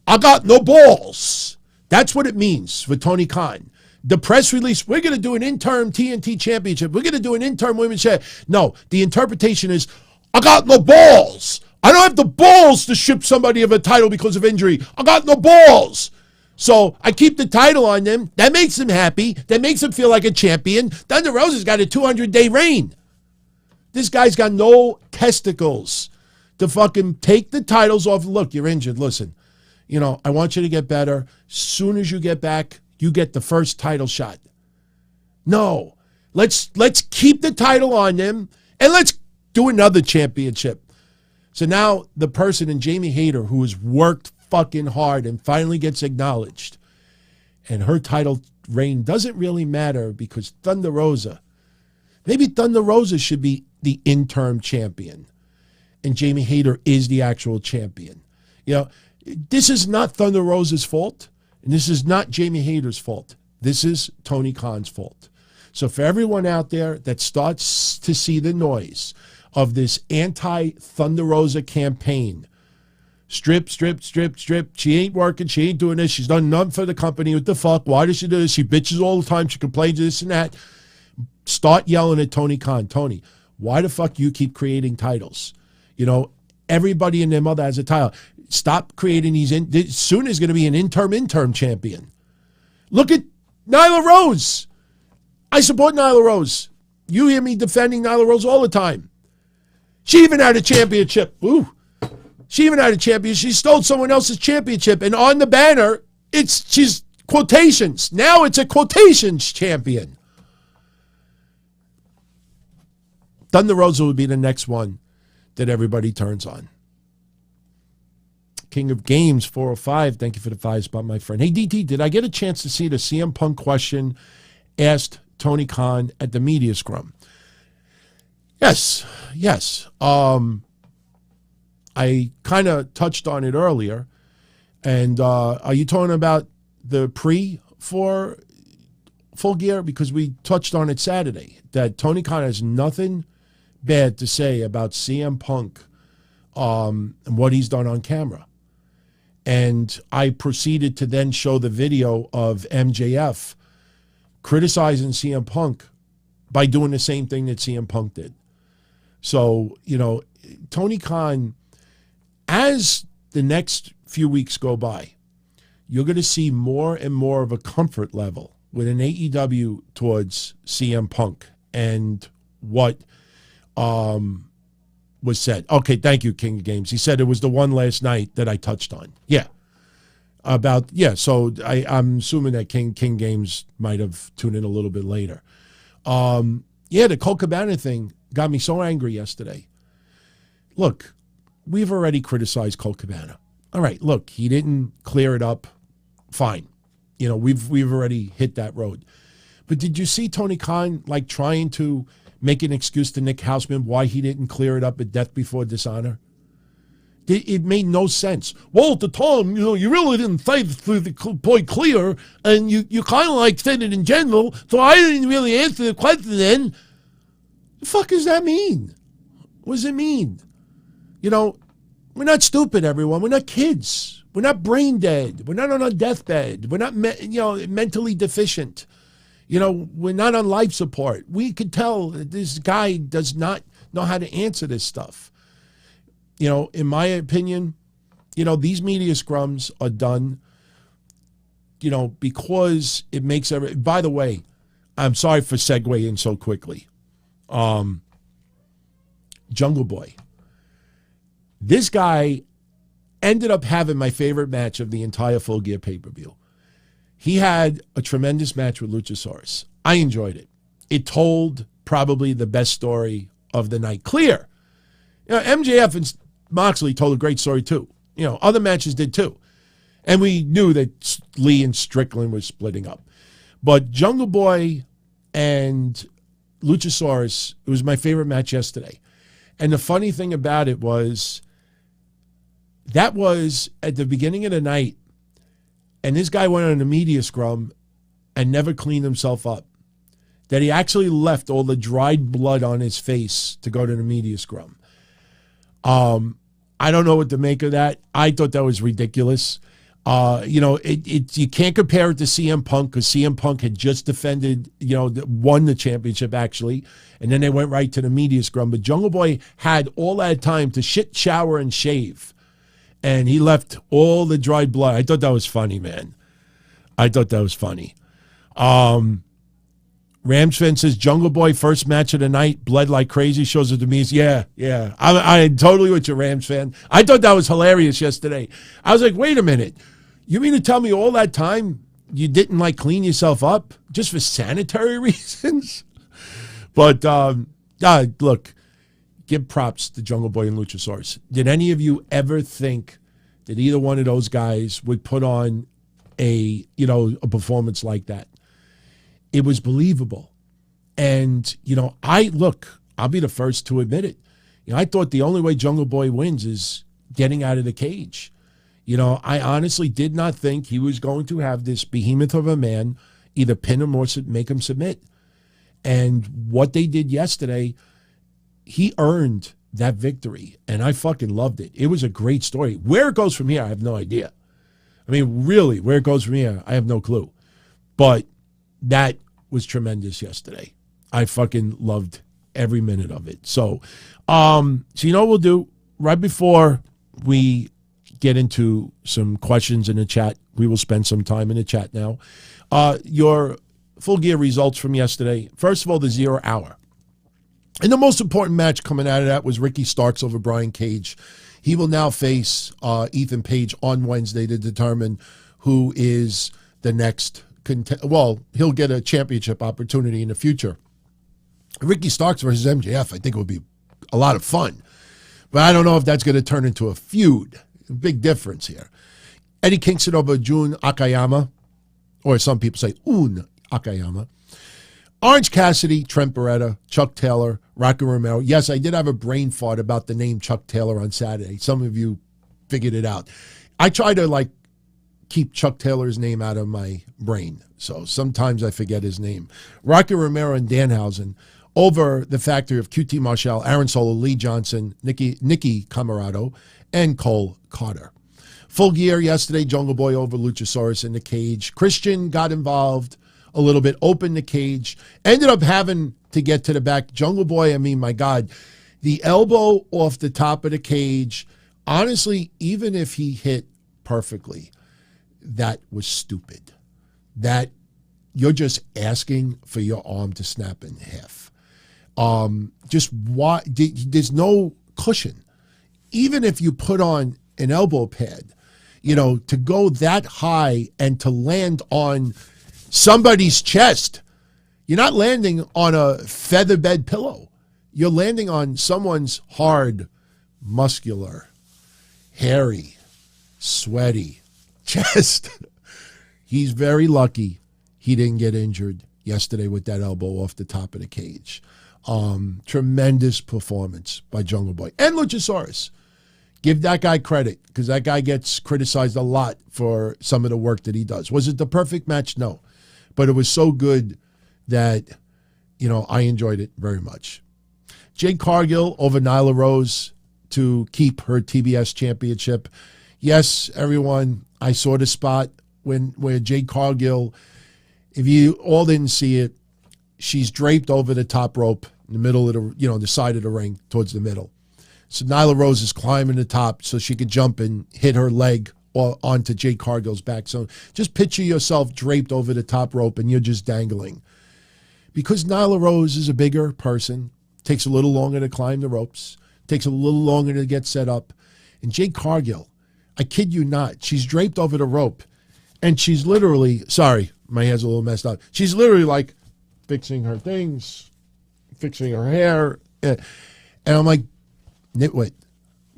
I got no balls. That's what it means for Tony Khan. The press release, we're going to do an interim TNT championship. We're going to do an interim women's championship. No, the interpretation is, I got no balls. I don't have the balls to ship somebody of a title because of injury. I got no balls. So I keep the title on them. That makes them happy. That makes them feel like a champion. Thunder Rosa's got a 200-day reign. This guy's got no testicles to fucking take the titles off. Look, you're injured. Listen, I want you to get better. As soon as you get back, you get the first title shot. No. Let's keep the title on them and let's do another championship. So now the person in Jamie Hayter who has worked fucking hard and finally gets acknowledged, and her title reign doesn't really matter because Thunder Rosa, maybe Thunder Rosa should be the interim champion and Jamie Hayter is the actual champion. This is not Thunder Rosa's fault and this is not Jamie Hayter's fault. This is Tony Khan's fault. So for everyone out there that starts to see the noise of this anti-Thunder Rosa campaign, strip. She ain't working. She ain't doing this. She's done nothing for the company. What the fuck? Why does she do this? She bitches all the time. She complains this and that. Start yelling at Tony Khan. Tony, why the fuck you keep creating titles? Everybody and their mother has a title. Stop creating these. Soon is going to be an interim champion. Look at Nyla Rose. I support Nyla Rose. You hear me defending Nyla Rose all the time. She even had a championship. Ooh. She even had a championship. She stole someone else's championship. And on the banner, she's quotations. Now it's a quotations champion. Thunder Rosa would be the next one that everybody turns on. King of Games 405. Thank you for the 5 spot, my friend. Hey, DT, did I get a chance to see the CM Punk question asked Tony Khan at the media scrum? Yes. I kind of touched on it earlier. And are you talking about the pre for Full Gear? Because we touched on it Saturday, that Tony Khan has nothing bad to say about CM Punk and what he's done on camera. And I proceeded to then show the video of MJF criticizing CM Punk by doing the same thing that CM Punk did. So, Tony Khan, as the next few weeks go by, you're going to see more and more of a comfort level with an AEW towards CM Punk and what was said. Okay, thank you, King of Games. He said it was the one last night that I touched on. Yeah. So I'm assuming that King Games might have tuned in a little bit later. The Colt Cabana thing got me so angry yesterday. Look, we've already criticized Colt Cabana. All right, look, he didn't clear it up. Fine. We've already hit that road. But did you see Tony Khan trying to make an excuse to Nick Houseman why he didn't clear it up at Death Before Dishonor? It made no sense. Well, at the time, you really didn't say the point clear, and you kind of like said it in general, so I didn't really answer the question then. The fuck does that mean? What does it mean? We're not stupid, everyone. We're not kids. We're not brain dead. We're not on a deathbed. We're not, mentally deficient. We're not on life support. We could tell that this guy does not know how to answer this stuff. In my opinion, these media scrums are done, because it makes by the way, I'm sorry for segueing so quickly. Jungle Boy. This guy ended up having my favorite match of the entire Full Gear pay-per-view. He had a tremendous match with Luchasaurus. I enjoyed it. It told probably the best story of the night. Clear. MJF and Moxley told a great story too. Other matches did too. And we knew that Lee and Strickland were splitting up. But Jungle Boy and Luchasaurus, it was my favorite match yesterday. And the funny thing about it was, that was at the beginning of the night, and this guy went on a media scrum and never cleaned himself up. That he actually left all the dried blood on his face to go to the media scrum. I don't know what to make of that. I thought that was ridiculous. You can't compare it to CM Punk, because CM Punk had just defended, won the championship actually, and then they went right to the media scrum. But Jungle Boy had all that time to shit, shower, and shave, and he left all the dried blood. I thought that was funny, man. I thought that was funny. Ramsfan says, Jungle Boy, first match of the night, bled like crazy, shows it to me. Yeah. I'm totally with you, Rams fan. I thought that was hilarious yesterday. I was like, wait a minute. You mean to tell me all that time you didn't clean yourself up just for sanitary reasons? But look, give props to Jungle Boy and Luchasaurus. Did any of you ever think that either one of those guys would put on a performance like that? It was believable. And, I'll be the first to admit it. I thought the only way Jungle Boy wins is getting out of the cage. I honestly did not think he was going to have this behemoth of a man either pin him or make him submit. And what they did yesterday, he earned that victory. And I fucking loved it. It was a great story. Where it goes from here, I have no idea. I mean, really, where it goes from here, I have no clue. But that was tremendous yesterday. I fucking loved every minute of it. So you know what we'll do? Right before we get into some questions in the chat, we will spend some time in the chat now. Your Full Gear results from yesterday. First of all, the 0 hour. And the most important match coming out of that was Ricky Starks over Brian Cage. He will now face Ethan Page on Wednesday to determine who is the next he'll get a championship opportunity in the future. Ricky Starks versus MJF, I think it would be a lot of fun. But I don't know if that's going to turn into a feud. Big difference here. Eddie Kingston over Jun Akayama, or some people say Un Akayama. Orange Cassidy, Trent Beretta, Chuck Taylor, Rocky Romero. Yes, I did have a brain fart about the name Chuck Taylor on Saturday. Some of you figured it out. I try to keep Chuck Taylor's name out of my brain, so sometimes I forget his name. Rocky Romero and Danhausen over the factory of QT Marshall, Aaron Solo, Lee Johnson, Nikki Camarado, and Cole Carter. Full Gear yesterday, Jungle Boy over Luchasaurus in the cage. Christian got involved a little bit, opened the cage, ended up having to get to the back. Jungle Boy, I mean, my God, the elbow off the top of the cage, honestly, even if he hit perfectly, that was stupid. That you're just asking for your arm to snap in half. There's no cushion. Even if you put on an elbow pad, to go that high and to land on somebody's chest, you're not landing on a feather bed pillow. You're landing on someone's hard, muscular, hairy, sweaty chest. He's very lucky he didn't get injured yesterday with that elbow off the top of the cage. Tremendous performance by Jungle Boy and Luchasaurus. Give that guy credit, because that guy gets criticized a lot for some of the work that he does. Was it the perfect match? No. But it was so good that, I enjoyed it very much. Jade Cargill over Nyla Rose to keep her TBS championship. Yes, everyone, I saw the spot where Jade Cargill, if you all didn't see it, she's draped over the top rope in the middle of the side of the ring towards the middle. So Nyla Rose is climbing the top so she could jump and hit her leg or onto Jade Cargill's back. So just picture yourself draped over the top rope and you're just dangling. Because Nyla Rose is a bigger person, takes a little longer to climb the ropes, takes a little longer to get set up. And Jade Cargill, I kid you not, she's draped over the rope and she's literally, sorry, my hair's a little messed up. She's literally like fixing her things, fixing her hair. And I'm like, nitwit,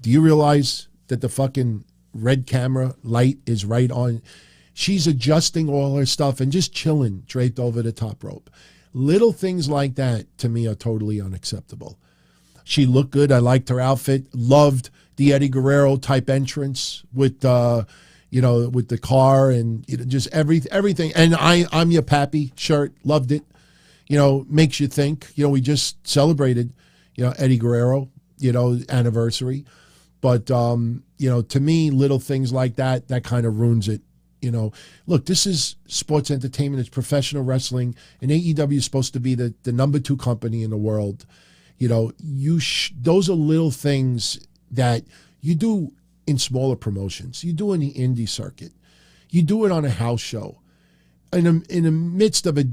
do you realize that the fucking red camera light is right on? She's adjusting all her stuff and just chilling draped over the top rope. Little things like that to me are totally unacceptable. She looked good. I liked her outfit. Loved the Eddie Guerrero type entrance with with the car and just everything. And I'm your pappy shirt. Loved it. Makes you think. We just celebrated, Eddie Guerrero, anniversary. But, to me, little things like that kind of ruins it. Look, this is sports entertainment. It's professional wrestling. And AEW is supposed to be the number 2 company in the world. Those are little things that you do in smaller promotions. You do in the indie circuit. You do it on a house show. In the midst of a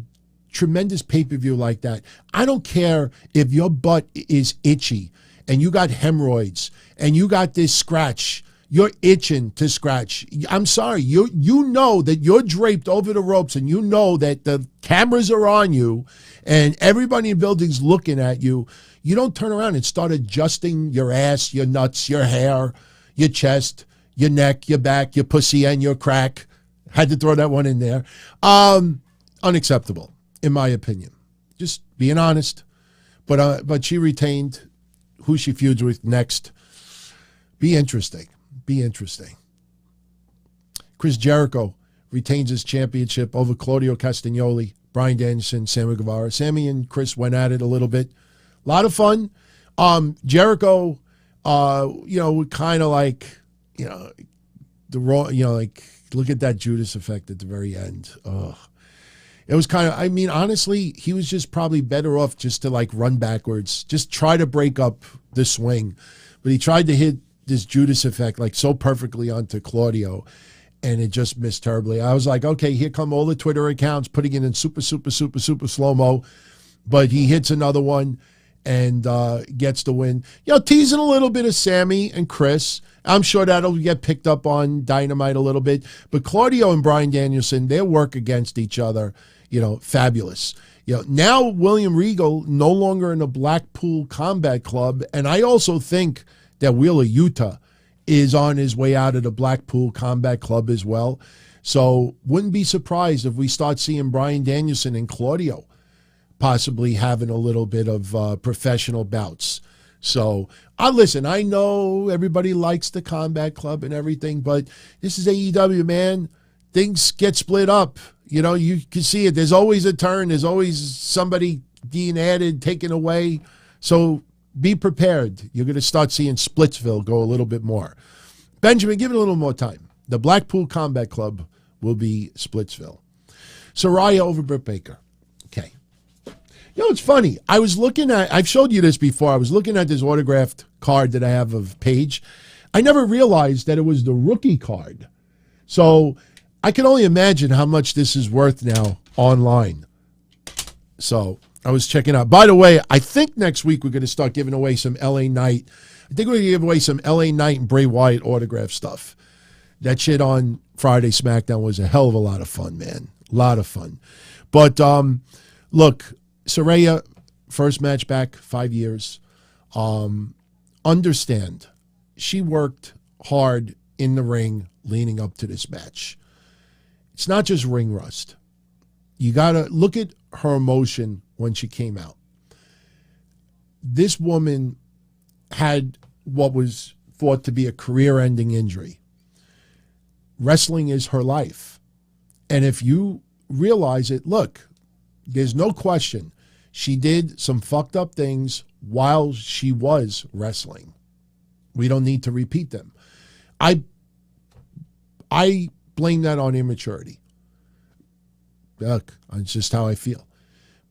tremendous pay-per-view like that, I don't care if your butt is itchy and you got hemorrhoids and you got this scratch. You're itching to scratch. I'm sorry. You know that you're draped over the ropes and you know that the cameras are on you and everybody in the building's looking at you. You don't turn around and start adjusting your ass, your nuts, your hair, your chest, your neck, your back, your pussy, and your crack. Had to throw that one in there. Unacceptable, in my opinion. Just being honest. But she retained. Who she feuds with next. Be interesting. Chris Jericho retains his championship over Claudio Castagnoli, Bryan Danielson, Sammy Guevara. Sammy and Chris went at it a little bit. A lot of fun. Jericho, kind of like, the raw, like, look at that Judas effect at the very end. Ugh. It was kind of, honestly, he was just probably better off just to like run backwards, just try to break up the swing. But he tried to hit this Judas effect like so perfectly onto Claudio, and it just missed terribly. I was like, okay, here come all the Twitter accounts putting it in super slow-mo, but he hits another one and gets the win. Teasing a little bit of Sammy and Chris. I'm sure that'll get picked up on Dynamite a little bit. But Claudio and Bryan Danielson, their work against each other, fabulous. Now William Regal no longer in the Blackpool Combat Club, and I also think that Wheeler Yuta is on his way out of the Blackpool Combat Club as well. So wouldn't be surprised if we start seeing Bryan Danielson and Claudio possibly having a little bit of professional bouts. So, listen, I know everybody likes the Combat Club and everything, but this is AEW, man. Things get split up. You can see it. There's always a turn. There's always somebody being added, taken away. So be prepared. You're going to start seeing Splitsville go a little bit more. Benjamin, give it a little more time. The Blackpool Combat Club will be Splitsville. Saraya over Britt Baker. Okay. It's funny. I've showed you this before. I was looking at this autographed card that I have of Paige. I never realized that it was the rookie card. So I can only imagine how much this is worth now online. So I was checking out. By the way, I think next week we're going to start giving away some LA Knight. I think we're going to give away some LA Knight and Bray Wyatt autograph stuff. That shit on Friday SmackDown was a hell of a lot of fun, man. A lot of fun. But look, Saraya, first match back, 5 years. Understand, she worked hard in the ring leading up to this match. It's not just ring rust. You got to look at her emotion when she came out. this woman had what was thought to be a career-ending injury. Wrestling is her life. And if you realize it, look, there's no question she did some fucked up things while she was wrestling. We don't need to repeat them. I blame that on immaturity. Look, it's just how I feel.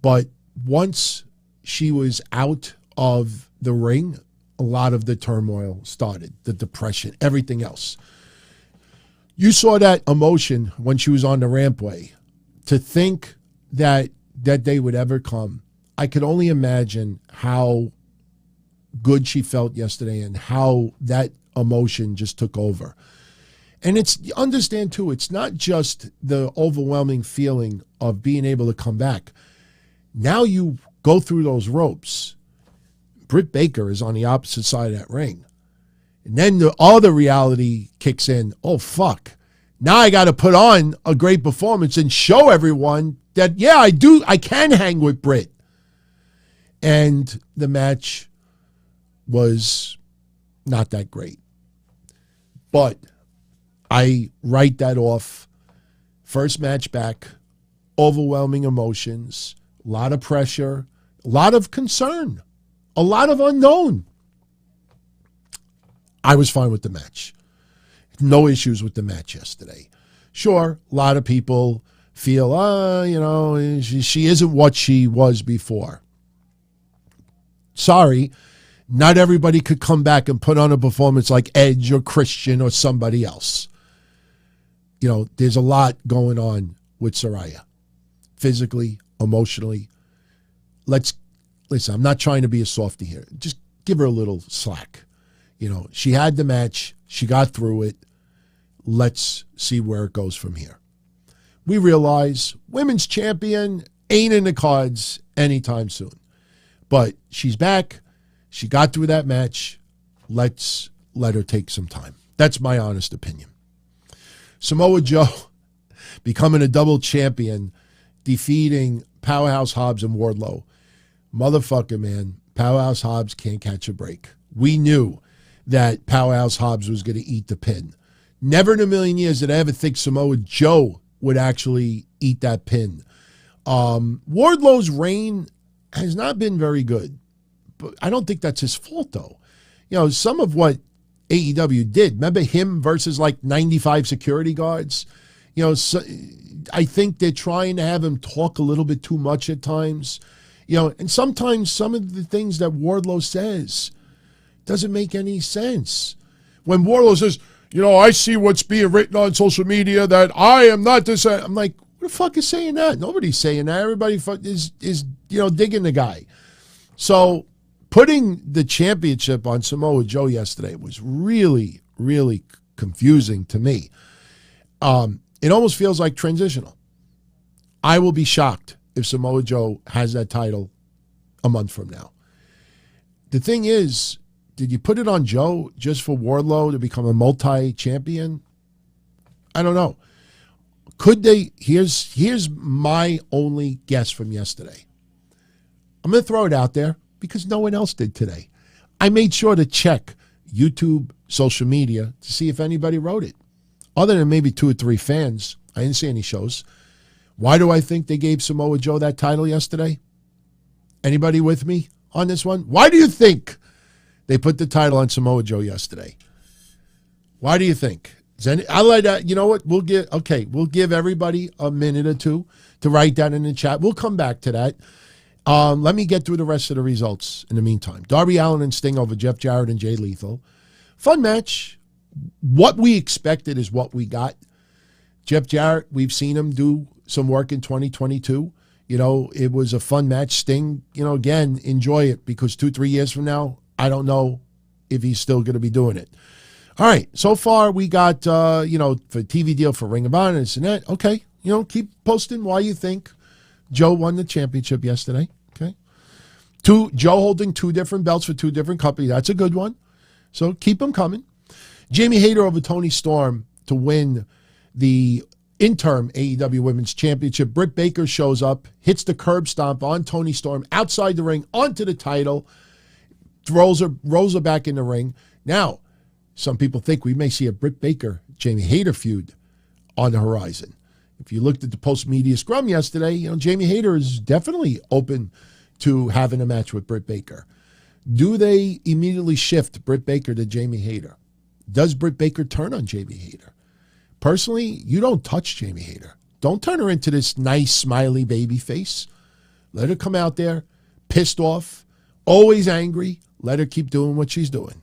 But once she was out of the ring, a lot of the turmoil started, the depression, everything else. You saw that emotion when she was on the rampway. To think that day would ever come, I could only imagine how good she felt yesterday and how that emotion just took over. And understand too, it's not just the overwhelming feeling of being able to come back. Now you go through those ropes. Britt Baker is on the opposite side of that ring. And then the other reality kicks in. Oh, fuck. Now I got to put on a great performance and show everyone that, yeah, I can hang with Britt. And the match was not that great. But I write that off. First match back, overwhelming emotions, a lot of pressure, a lot of concern, a lot of unknown. I was fine with the match. No issues with the match yesterday. Sure, a lot of people feel, she isn't what she was before. Sorry, not everybody could come back and put on a performance like Edge or Christian or somebody else. There's a lot going on with Saraya. Physically, emotionally. Listen, I'm not trying to be a softie here. Just give her a little slack. She had the match. She got through it. Let's see where it goes from here. We realize women's champion ain't in the cards anytime soon. But she's back. She got through that match. Let's let her take some time. That's my honest opinion. Samoa Joe becoming a double champion, defeating Powerhouse Hobbs and Wardlow. Motherfucker, man. Powerhouse Hobbs can't catch a break. We knew that Powerhouse Hobbs was going to eat the pin. Never in a million years did I ever think Samoa Joe would actually eat that pin. Wardlow's reign has not been very good, but I don't think that's his fault, though. Some of what AEW did, remember him versus like 95 security guards? So I think they're trying to have him talk a little bit too much at times. And sometimes some of the things that Wardlow says doesn't make any sense. When Wardlow says, I see what's being written on social media that I am not this. I'm like, who the fuck is saying that? Nobody's saying that. Everybody is digging the guy. So putting the championship on Samoa Joe yesterday was really, really confusing to me. It almost feels like transitional. I will be shocked if Samoa Joe has that title a month from now. The thing is, did you put it on Joe just for Wardlow to become a multi-champion? I don't know. Could they? Here's my only guess from yesterday. I'm going to throw it out there because no one else did today. I made sure to check YouTube, social media to see if anybody wrote it. Other than maybe 2 or 3 fans, I didn't see any shows. Why do I think they gave Samoa Joe that title yesterday? Anybody with me on this one? Why do you think they put the title on Samoa Joe yesterday? Why do you think? I'll let that, you know what? We'll give everybody a minute or two to write that in the chat. We'll come back to that. Let me get through the rest of the results in the meantime. Darby Allin and Sting over Jeff Jarrett and Jay Lethal. Fun match. What we expected is what we got. Jeff Jarrett, we've seen him do some work in 2022. It was a fun match. Sting, again, enjoy it because 2-3 years from now, I don't know if he's still going to be doing it. All right, so far we got, for TV deal for Ring of Honor and that. Okay, keep posting why you think Joe won the championship yesterday. Okay. Joe holding 2 different belts for 2 different companies. That's a good one. So keep them coming. Jamie Hayter over Toni Storm to win the interim AEW Women's Championship. Britt Baker shows up, hits the curb stomp on Toni Storm outside the ring onto the title. rolls her back in the ring. Now, some people think we may see a Britt Baker, Jamie Hayter feud on the horizon. If you looked at the post-media scrum yesterday, Jamie Hayter is definitely open to having a match with Britt Baker. Do they immediately shift Britt Baker to Jamie Hayter? Does Britt Baker turn on Jamie Hayter? Personally, you don't touch Jamie Hayter. Don't turn her into this nice, smiley baby face. Let her come out there, pissed off, always angry. Let her keep doing what she's doing.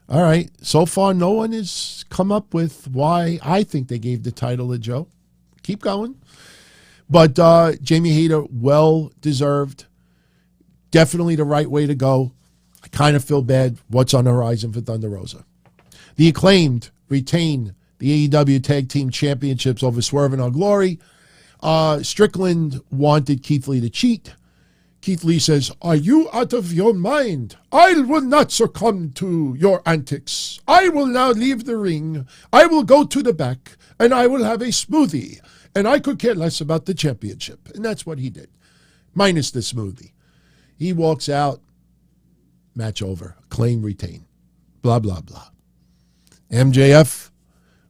All right. So far, no one has come up with why I think they gave the title to Joe. Keep going. But Jamie Hayter, well-deserved. Definitely the right way to go. I kind of feel bad what's on the horizon for Thunder Rosa. The Acclaimed retain the AEW Tag Team Championships over Swerve and Our Glory. Strickland wanted Keith Lee to cheat. Keith Lee says, "Are you out of your mind? I will not succumb to your antics. I will now leave the ring. I will go to the back, and I will have a smoothie. And I could care less about the championship." And that's what he did, minus the smoothie. He walks out, match over, claim retain, blah, blah, blah. MJF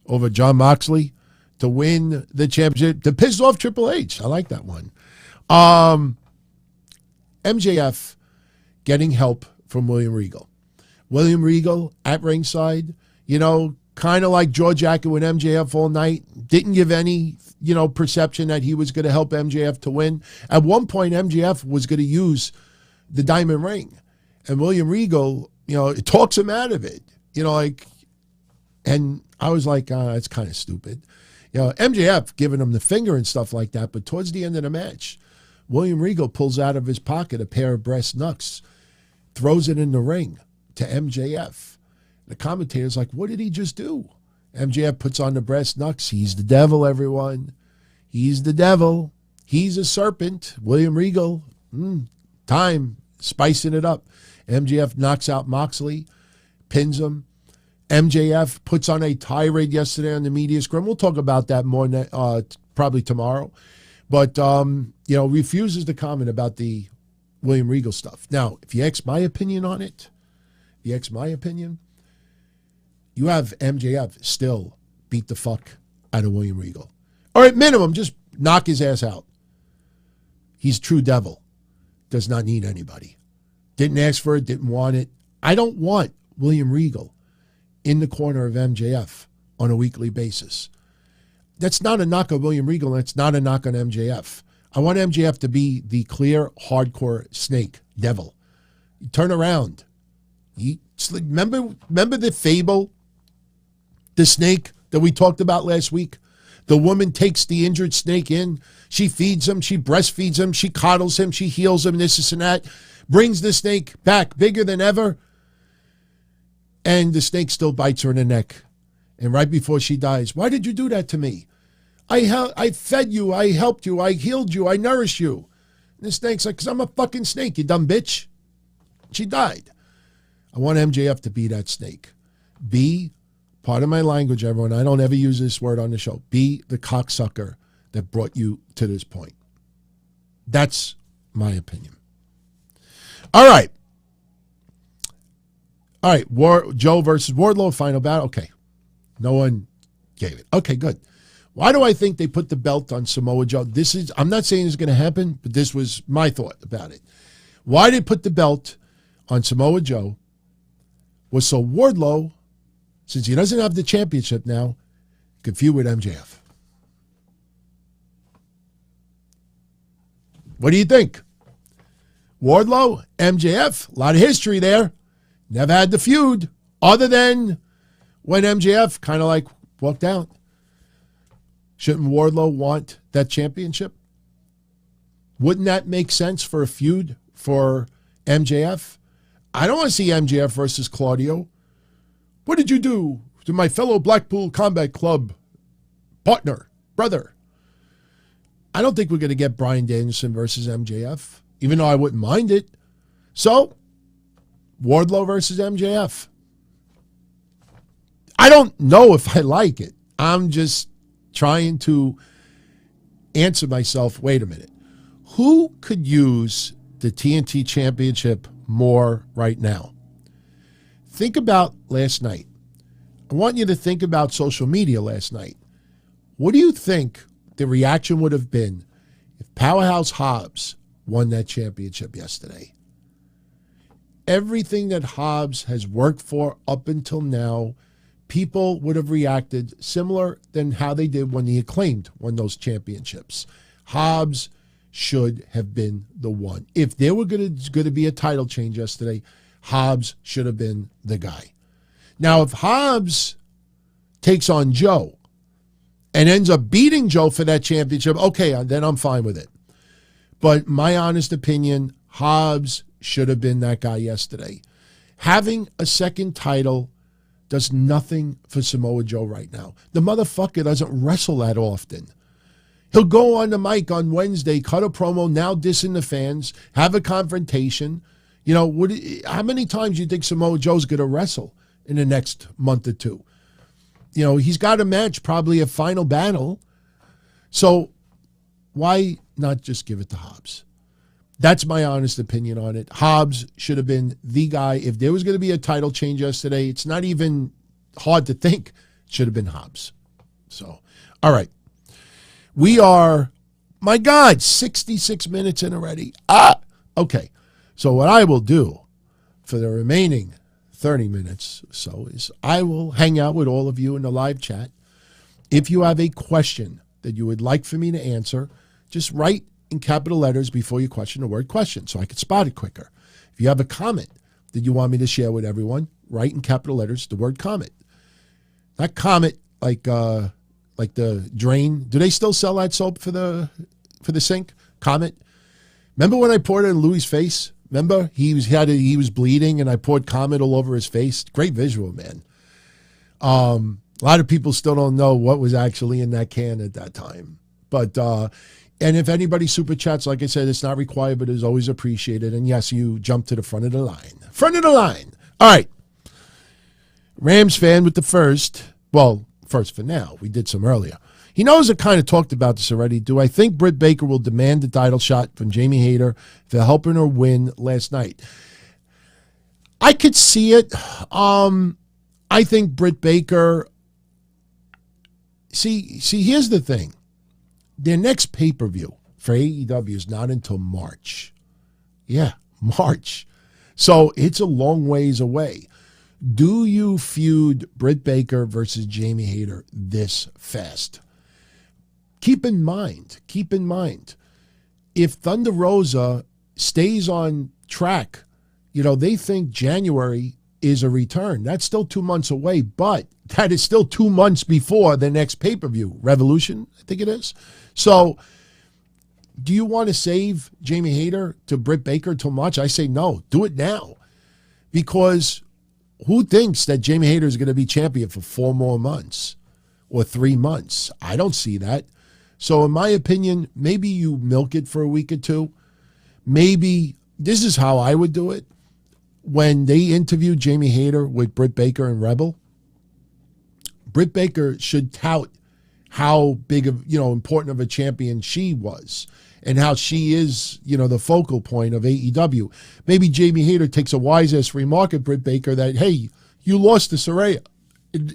over Jon Moxley to win the championship, to piss off Triple H. I like that one. MJF getting help from William Regal. William Regal at ringside, kind of like George Ackett with MJF all night, didn't give any, perception that he was going to help MJF to win. At one point, MJF was going to use the diamond ring. And William Regal, it talks him out of it. And I was like, it's kind of stupid. MJF giving him the finger and stuff like that, but towards the end of the match, William Regal pulls out of his pocket a pair of breast knucks, throws it in the ring to MJF. The commentator's like, what did he just do? MJF puts on the breast knucks. He's the devil, everyone. He's the devil. He's a serpent. William Regal, time, spicing it up. MJF knocks out Moxley, pins him. MJF puts on a tirade yesterday on the media scrum. We'll talk about that more probably tomorrow. But, refuses to comment about the William Regal stuff. Now, if you ask my opinion on it, you have MJF still beat the fuck out of William Regal. Or at minimum, just knock his ass out. He's true devil. Does not need anybody. Didn't ask for it, didn't want it. I don't want William Regal in the corner of MJF on a weekly basis. That's not a knock on William Regal. That's not a knock on MJF. I want MJF to be the clear, hardcore snake, devil. Turn around. Remember the fable, the snake that we talked about last week? The woman takes the injured snake in. She feeds him. She breastfeeds him. She coddles him. She heals him, this and that. Brings the snake back bigger than ever. And the snake still bites her in the neck. And right before she dies, why did you do that to me? I fed you, I helped you, I healed you, I nourished you. And the snake's like, because I'm a fucking snake, you dumb bitch. She died. I want MJF to be that snake. Be, part of my language, everyone, I don't ever use this word on the show, be the cocksucker that brought you to this point. That's my opinion. All right. Joe versus Wardlow, final battle. Okay. No one gave it. Okay, good. Why do I think they put the belt on Samoa Joe? I'm not saying it's going to happen, but this was my thought about it. Why they put the belt on Samoa Joe was so Wardlow, since he doesn't have the championship now, could feud with MJF. What do you think? Wardlow, MJF, a lot of history there. Never had the feud, other than when MJF kind of like walked out. Shouldn't Wardlow want that championship? Wouldn't that make sense for a feud for MJF? I don't want to see MJF versus Claudio. What did you do to my fellow Blackpool Combat Club partner, brother? I don't think we're going to get Bryan Danielson versus MJF, even though I wouldn't mind it. So, Wardlow versus MJF. I don't know if I like it. I'm just trying to answer myself, wait a minute. Who could use the TNT Championship more right now. Think about last night. I want you to think about social media last night. What do you think the reaction would have been if Powerhouse Hobbs won that championship yesterday? Everything that Hobbs has worked for up until now, people would have reacted similar than how they did when the Acclaimed won those championships. Hobbs should have been the one. If there were going to be a title change yesterday, Hobbs should have been the guy. Now, if Hobbs takes on Joe and ends up beating Joe for that championship, okay, then I'm fine with it. But my honest opinion, Hobbs should have been that guy yesterday. Having a second title does nothing for Samoa Joe right now. The motherfucker doesn't wrestle that often. He'll go on the mic on Wednesday, cut a promo, now dissing the fans, have a confrontation. You know, how many times do you think Samoa Joe's going to wrestle in the next month or two? You know, he's got a match, probably a final battle. So why not just give it to Hobbs? That's my honest opinion on it. Hobbs should have been the guy. If there was going to be a title change yesterday, it's not even hard to think. It should have been Hobbs. So, all right. We are, my God, 66 minutes in already. Okay. So what I will do for the remaining 30 minutes or so is I will hang out with all of you in the live chat. If you have a question that you would like for me to answer, just write in capital letters before you question the word question so I can spot it quicker. If you have a comment that you want me to share with everyone, write in capital letters the word comment. Not comet like the drain. Do they still sell that soap for the sink? Comet. Remember when I poured it in Louis' face? Remember he was bleeding and I poured Comet all over his face. Great visual, man. A lot of people still don't know what was actually in that can at that time. But and if anybody super chats, like I said, it's not required, but it's always appreciated. And yes, you jump to the front of the line. Front of the line. All right. Rams fan with the first. Well, first for now. We did some earlier. He knows I kind of talked about this already. Do I think Britt Baker will demand the title shot from Jamie Hayter for helping her win last night? I could see it. I think Britt Baker. See, here's the thing. Their next pay-per-view for AEW is not until March. Yeah, March. So it's a long ways away. Do you feud Britt Baker versus Jamie Hayter this fast? Keep in mind, if Thunder Rosa stays on track, you know, they think January is a return. That's still 2 months away, but that is still 2 months before the next pay-per-view. Revolution, I think it is. So do you want to save Jamie Hayter to Britt Baker till March? I say no. Do it now. Because who thinks that Jamie Hayter is going to be champion for 4 more months or 3 months? I don't see that. So in my opinion, maybe you milk it for a week or two. Maybe this is how I would do it. When they interviewed Jamie Hayter with Britt Baker and Rebel, Britt Baker should tout how big of, important of a champion she was and how she is, the focal point of AEW. Maybe Jamie Hayter takes a wise-ass remark at Britt Baker that, hey, you lost to Saraya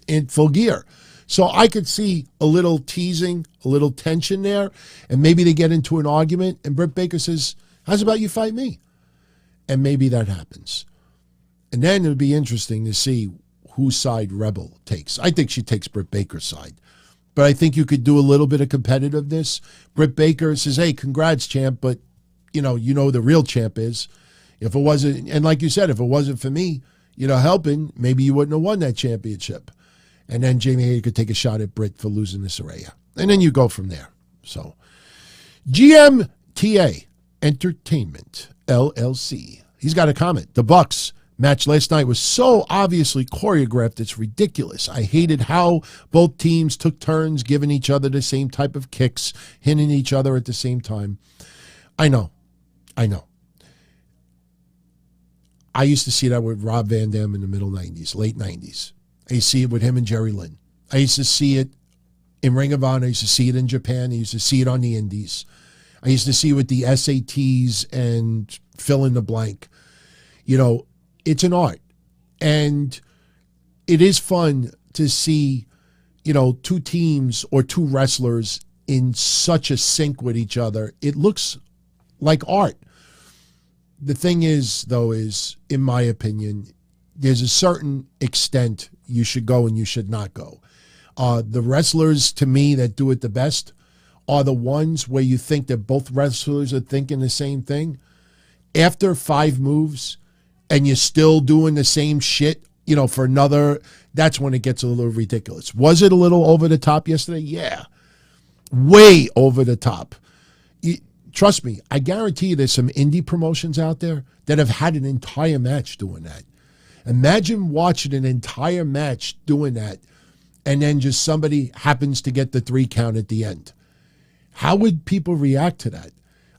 in Full Gear. So I could see a little teasing, a little tension there, and maybe they get into an argument, and Britt Baker says, how's about you fight me? And maybe that happens. And then it would be interesting to see whose side Rebel takes. I think she takes Britt Baker's side. But I think you could do a little bit of competitiveness. Britt Baker says, hey, congrats, champ, but you know the real champ is. If it wasn't, and like you said, if it wasn't for me, helping, maybe you wouldn't have won that championship. And then Jamie Hayter could take a shot at Britt for losing to Saraya. And then you go from there. So, GMTA Entertainment, LLC. He's got a comment. The Bucks match last night was so obviously choreographed, it's ridiculous. I hated how both teams took turns giving each other the same type of kicks, hitting each other at the same time. I know. I used to see that with Rob Van Dam in the middle 90s, late 90s. I used to see it with him and Jerry Lynn. I used to see it in Ring of Honor. I used to see it in Japan. I used to see it on the Indies. I used to see it with the SATs and fill in the blank. It's an art. And it is fun to see, two teams or two wrestlers in such a sync with each other. It looks like art. The thing is, though, in my opinion, there's a certain extent you should go and you should not go. The wrestlers, to me, that do it the best are the ones where you think that both wrestlers are thinking the same thing. After 5 moves and you're still doing the same shit, for another, that's when it gets a little ridiculous. Was it a little over the top yesterday? Yeah. Way over the top. Trust me, I guarantee you there's some indie promotions out there that have had an entire match doing that. Imagine watching an entire match doing that, and then just somebody happens to get the 3 count at the end. How would people react to that?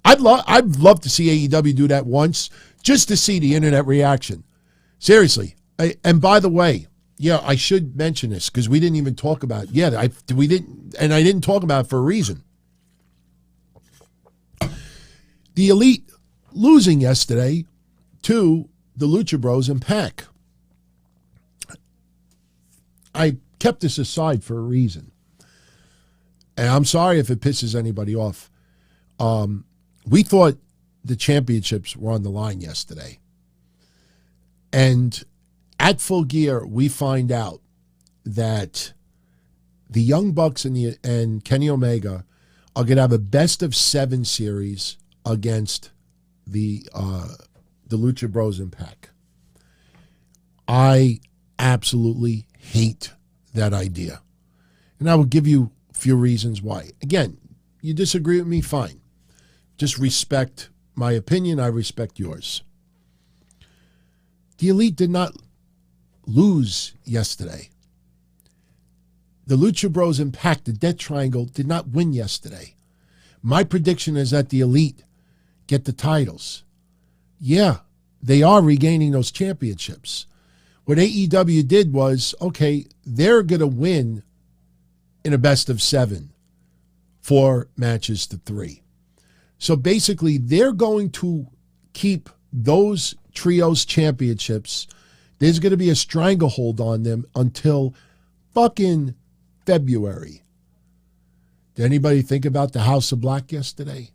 I'd love to see AEW do that once, just to see the internet reaction. Seriously. And by the way, I should mention this because we didn't even talk about it. Yeah, I didn't talk about it for a reason. The Elite losing yesterday to the Lucha Bros and Pac. I kept this aside for a reason. And I'm sorry if it pisses anybody off. We thought the championships were on the line yesterday. And at Full Gear, we find out that the Young Bucks and Kenny Omega are going to have a best-of-7 series against the Lucha Bros and Pac. I absolutely hate that idea. And I will give you a few reasons why. Again, you disagree with me, fine. Just respect my opinion. I respect yours. The Elite did not lose yesterday. The Lucha Bros and Pac, the Death Triangle, did not win yesterday. My prediction is that the Elite get the titles. Yeah, they are regaining those championships. What AEW did was, okay, they're going to win in a best-of-7, 4 matches to 3. So basically, they're going to keep those trios championships. There's going to be a stranglehold on them until fucking February. Did anybody think about the House of Black yesterday?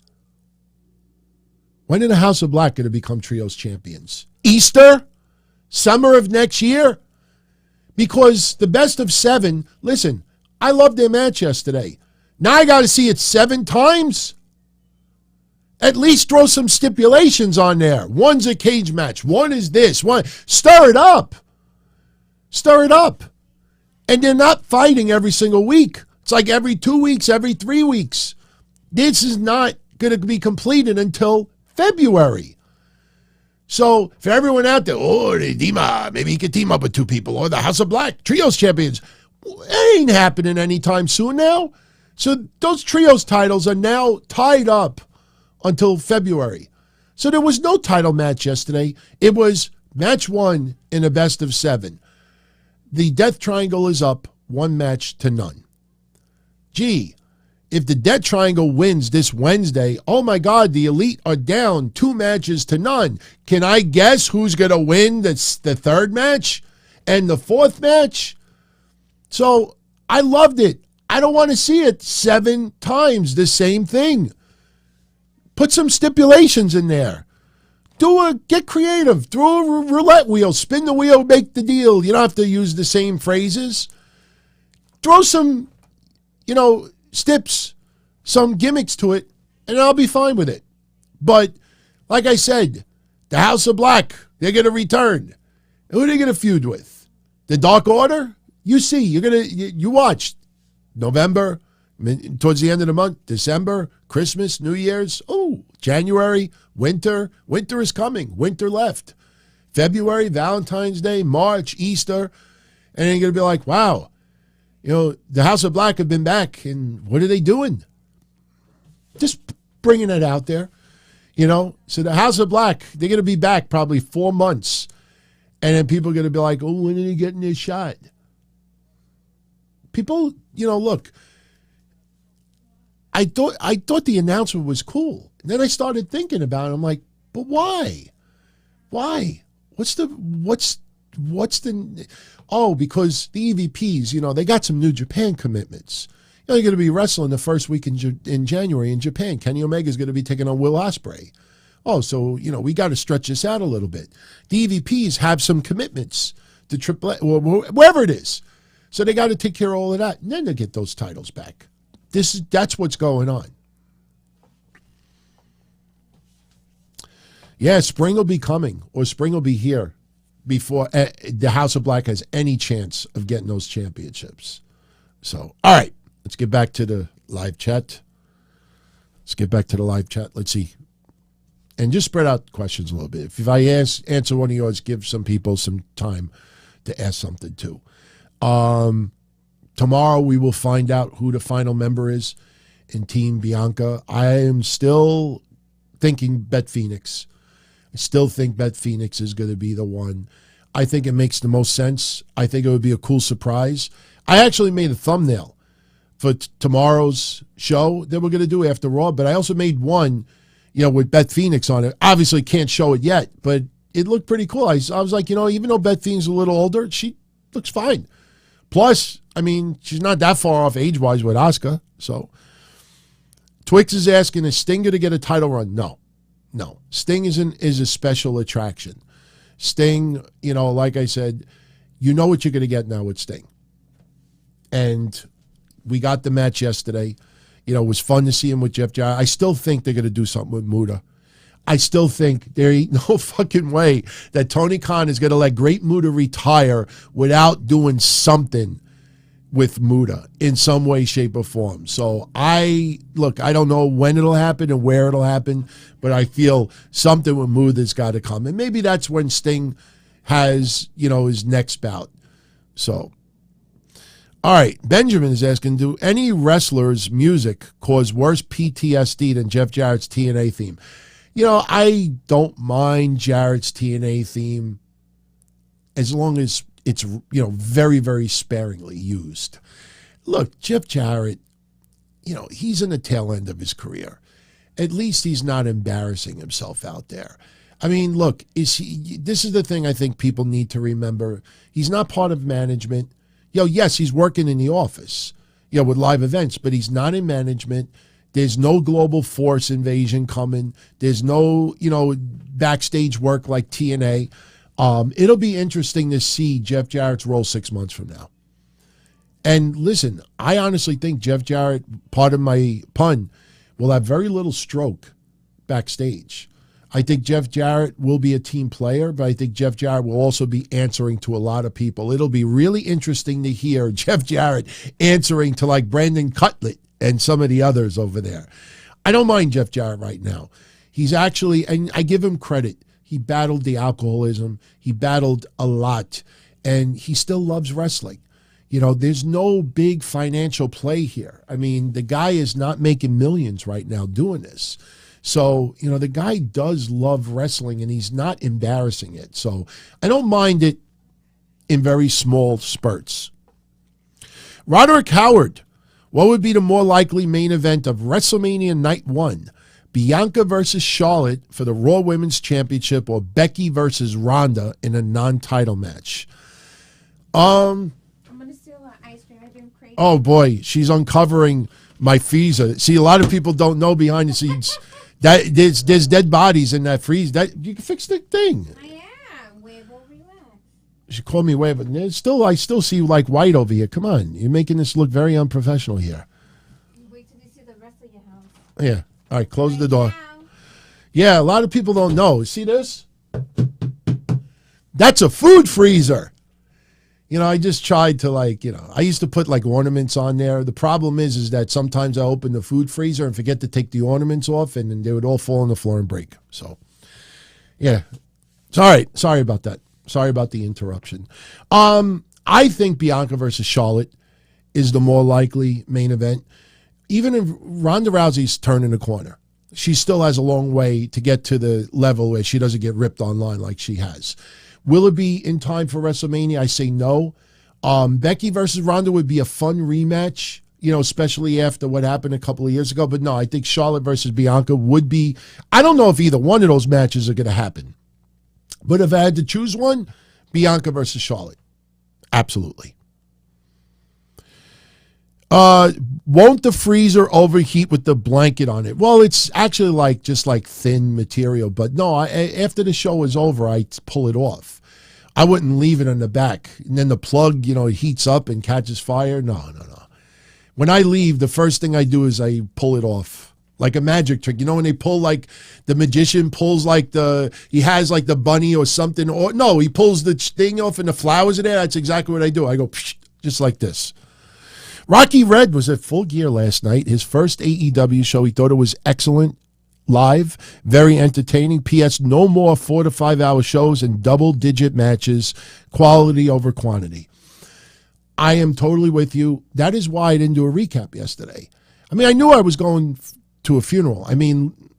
When are the House of Black going to become trios champions? Easter? Summer of next year? Because the best-of-7, listen, I loved their match yesterday. Now I got to see it 7 times? At least throw some stipulations on there. One's a cage match. One is this. One. Stir it up. Stir it up. And they're not fighting every single week. It's like every 2 weeks, every 3 weeks. This is not going to be completed until February. So for everyone out there, Dima, maybe he could team up with 2 people. Or the House of Black, trios champions. It ain't happening anytime soon now. So those trios titles are now tied up until February. So there was no title match yesterday. It was match 1 in a best-of-7. The Death Triangle is up 1 match to none. Gee, if the Death Triangle wins this Wednesday, oh my God, the Elite are down 2 matches to none. Can I guess who's going to win the 3rd match and the 4th match? So I loved it. I don't want to see it 7 times the same thing. Put some stipulations in there. Get creative. Throw a roulette wheel. Spin the wheel, make the deal. You don't have to use the same phrases. Throw some, stips, some gimmicks to it, and I'll be fine with it. But, like I said, the House of Black, they're going to return. Who are they going to feud with? The Dark Order? You see, you watch. November, towards the end of the month, December, Christmas, New Year's, January, winter. Winter is coming. Winter left. February, Valentine's Day, March, Easter. And then you're going to be like, wow, the House of Black have been back, and what are they doing? Just bringing it out there, So the House of Black, they're going to be back probably 4 months. And then people are going to be like, when are they getting their shot? People, look, I thought the announcement was cool. And then I started thinking about it. I'm like, but why? Why? because the EVPs, they got some New Japan commitments. They're going to be wrestling the first week in January in Japan. Kenny Omega is going to be taking on Will Ospreay. Oh, so, we got to stretch this out a little bit. The EVPs have some commitments to Triple A, or wherever it is. So they got to take care of all of that, and then they get those titles back. That's what's going on. Yeah, spring will be coming, or spring will be here before the House of Black has any chance of getting those championships. So, all right, let's get back to the live chat. Let's see. And just spread out questions a little bit. If I answer one of yours, give some people some time to ask something too. Tomorrow we will find out who the final member is in Team Bianca. I am still thinking Beth Phoenix. I still think Beth Phoenix is going to be the one. I think it makes the most sense. I think it would be a cool surprise. I actually made a thumbnail for tomorrow's show that we're going to do after Raw, but I also made one, with Beth Phoenix on it. Obviously can't show it yet, but it looked pretty cool. I was like, even though Beth Phoenix is a little older, she looks fine. Plus, she's not that far off age-wise with Asuka. So, Twix is asking, is Sting going to get a title run? No. Sting is a special attraction. Sting, like I said, what you're going to get now with Sting. And we got the match yesterday. It was fun to see him with Jeff Jarrett. I still think they're going to do something with Muta. I still think there ain't no fucking way that Tony Khan is going to let Great Muta retire without doing something with Muta in some way, shape, or form. So I don't know when it'll happen and where it'll happen, but I feel something with Muta's got to come. And maybe that's when Sting has, his next bout. So, all right. Benjamin is asking, do any wrestlers' music cause worse PTSD than Jeff Jarrett's TNA theme? I don't mind Jarrett's TNA theme as long as it's, very, very sparingly used. Look, Jeff Jarrett, he's in the tail end of his career. At least he's not embarrassing himself out there. Look, this is the thing I think people need to remember. He's not part of management. Yes, he's working in the office, with live events, but he's not in management. There's no global force invasion coming. There's no, backstage work like TNA. It'll be interesting to see Jeff Jarrett's role 6 months from now. And listen, I honestly think Jeff Jarrett, pardon my pun, will have very little stroke backstage. I think Jeff Jarrett will be a team player, but I think Jeff Jarrett will also be answering to a lot of people. It'll be really interesting to hear Jeff Jarrett answering to like Brandon Cutlet and some of the others over there. I don't mind Jeff Jarrett right now. He's actually, and I give him credit, he battled the alcoholism. He battled a lot, and he still loves wrestling. There's no big financial play here. The guy is not making millions right now doing this. So, the guy does love wrestling, and he's not embarrassing it. So I don't mind it in very small spurts. Roderick Howard, what would be the more likely main event of WrestleMania Night 1? Bianca versus Charlotte for the Raw Women's Championship, or Becky versus Ronda in a non-title match? I'm gonna steal ice cream. I've been crazy. Oh boy, she's uncovering my freezer. See, a lot of people don't know behind the scenes that there's dead bodies in that freezer. That you can fix the thing. I am. Huevo, relax. She called me Huevo. I still see like white over here. Come on, you're making this look very unprofessional here. Wait till you see the rest of your house. Yeah. All right, close the door. Now. Yeah, a lot of people don't know. See this? That's a food freezer. I just tried to I used to put like ornaments on there. The problem is that sometimes I open the food freezer and forget to take the ornaments off, and then they would all fall on the floor and break. So, yeah. It's all right. Sorry about that. Sorry about the interruption. I think Bianca versus Charlotte is the more likely main event. Even if Ronda Rousey's turning the corner, she still has a long way to get to the level where she doesn't get ripped online like she has. Will it be in time for WrestleMania? I say no. Becky versus Ronda would be a fun rematch, especially after what happened a couple of years ago. But no, I think Charlotte versus Bianca would be. I don't know if either one of those matches are going to happen. But if I had to choose one, Bianca versus Charlotte. Absolutely. Won't the freezer overheat with the blanket on it? Well, it's actually just like thin material. But no, after the show is over, I pull it off. I wouldn't leave it in the back. And then the plug, heats up and catches fire. No. When I leave, the first thing I do is I pull it off. Like a magic trick. When they pull, the magician pulls he has the bunny or something. Or no, he pulls the thing off and the flowers are there. That's exactly what I do. I go, just like this. Rocky Red was at Full Gear last night. His first AEW show. He thought it was excellent. Live, very entertaining. P.S. No more 4 to 5 hour shows and double-digit matches. Quality over quantity. I am totally with you. That is why I didn't do a recap yesterday. I knew I was going to a funeral.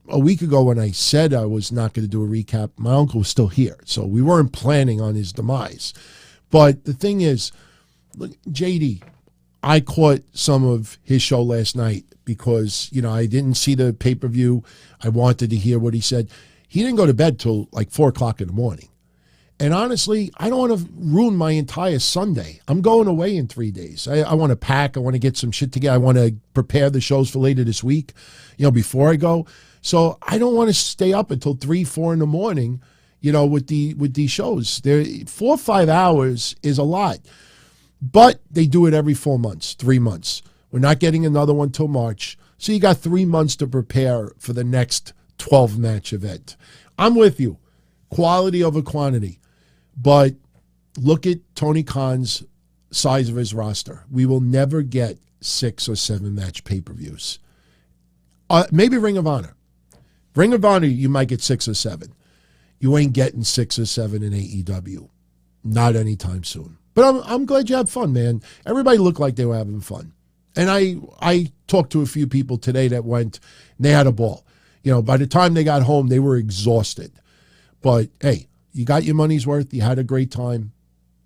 A week ago when I said I was not going to do a recap, my uncle was still here. So we weren't planning on his demise. But the thing is, look, JD, I caught some of his show last night because, I didn't see the pay-per-view. I wanted to hear what he said. He didn't go to bed till 4 o'clock in the morning. And honestly, I don't want to ruin my entire Sunday. I'm going away in 3 days. I want to pack. I want to get some shit together. I want to prepare the shows for later this week, before I go. So I don't want to stay up until 3, 4 in the morning, with these shows. 4 or 5 hours is a lot. But they do it every 4 months, 3 months. We're not getting another one till March. So you got 3 months to prepare for the next 12-match event. I'm with you. Quality over quantity. But look at Tony Khan's size of his roster. We will never get 6 or 7 match pay-per-views. Maybe Ring of Honor. Ring of Honor, you might get 6 or 7. You ain't getting 6 or 7 in AEW. Not anytime soon. But I'm glad you had fun, man. Everybody looked like they were having fun. And I talked to a few people today that went, and they had a ball. By the time they got home, they were exhausted. But, hey, you got your money's worth. You had a great time.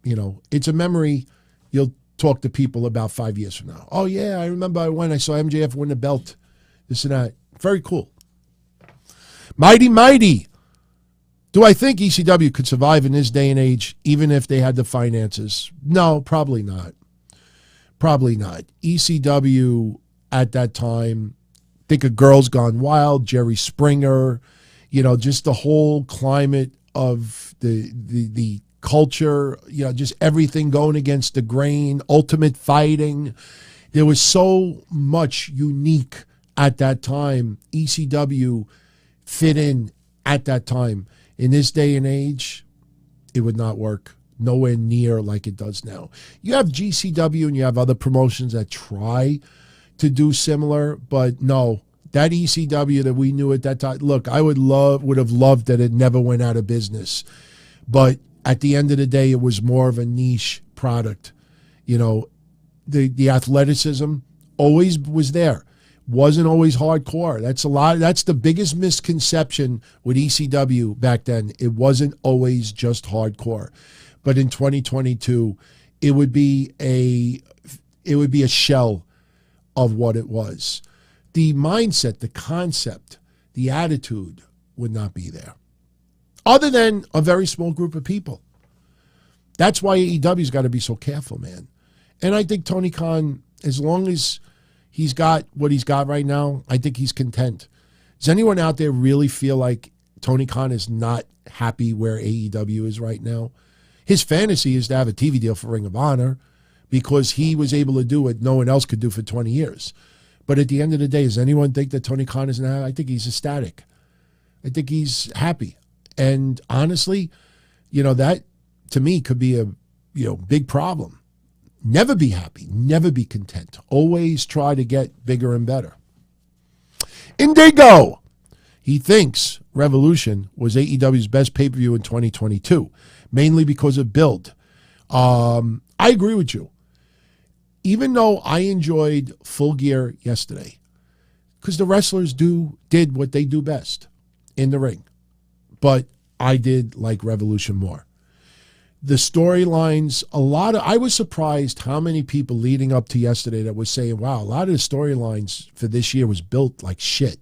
It's a memory you'll talk to people about 5 years from now. Oh, yeah, I remember when I saw MJF win the belt. This and that. Very cool. Mighty. Do I think ECW could survive in this day and age, even if they had the finances? No, probably not. Probably not. ECW at that time, think of Girls Gone Wild, Jerry Springer, just the whole climate of the culture, just everything going against the grain, ultimate fighting. There was so much unique at that time. ECW fit in at that time. In this day and age, it would not work. Nowhere near like it does now. You have GCW and you have other promotions that try to do similar, but no, that ECW that we knew at that time, look, I would have loved that it never went out of business. But at the end of the day, it was more of a niche product. The athleticism always was there. Wasn't always hardcore. That's the biggest misconception with ECW back then. It wasn't always just hardcore. But in 2022, it would be a shell of what it was. The mindset, the concept, the attitude would not be there. Other than a very small group of people. That's why AEW's got to be so careful, man. And I think Tony Khan, as long as he's got what he's got right now, I think he's content. Does anyone out there really feel like Tony Khan is not happy where AEW is right now? His fantasy is to have a TV deal for Ring of Honor because he was able to do what no one else could do for 20 years. But at the end of the day, does anyone think that Tony Khan is not? I think he's ecstatic. I think he's happy. And honestly, that to me could be a big problem. Never be happy, never be content. Always try to get bigger and better. Indigo. He thinks Revolution was AEW's best pay-per-view in 2022, mainly because of build. I agree with you. Even though I enjoyed Full Gear yesterday, because the wrestlers did what they do best in the ring. But I did like Revolution more. The storylines, I was surprised how many people leading up to yesterday that was saying, wow, a lot of the storylines for this year was built like shit.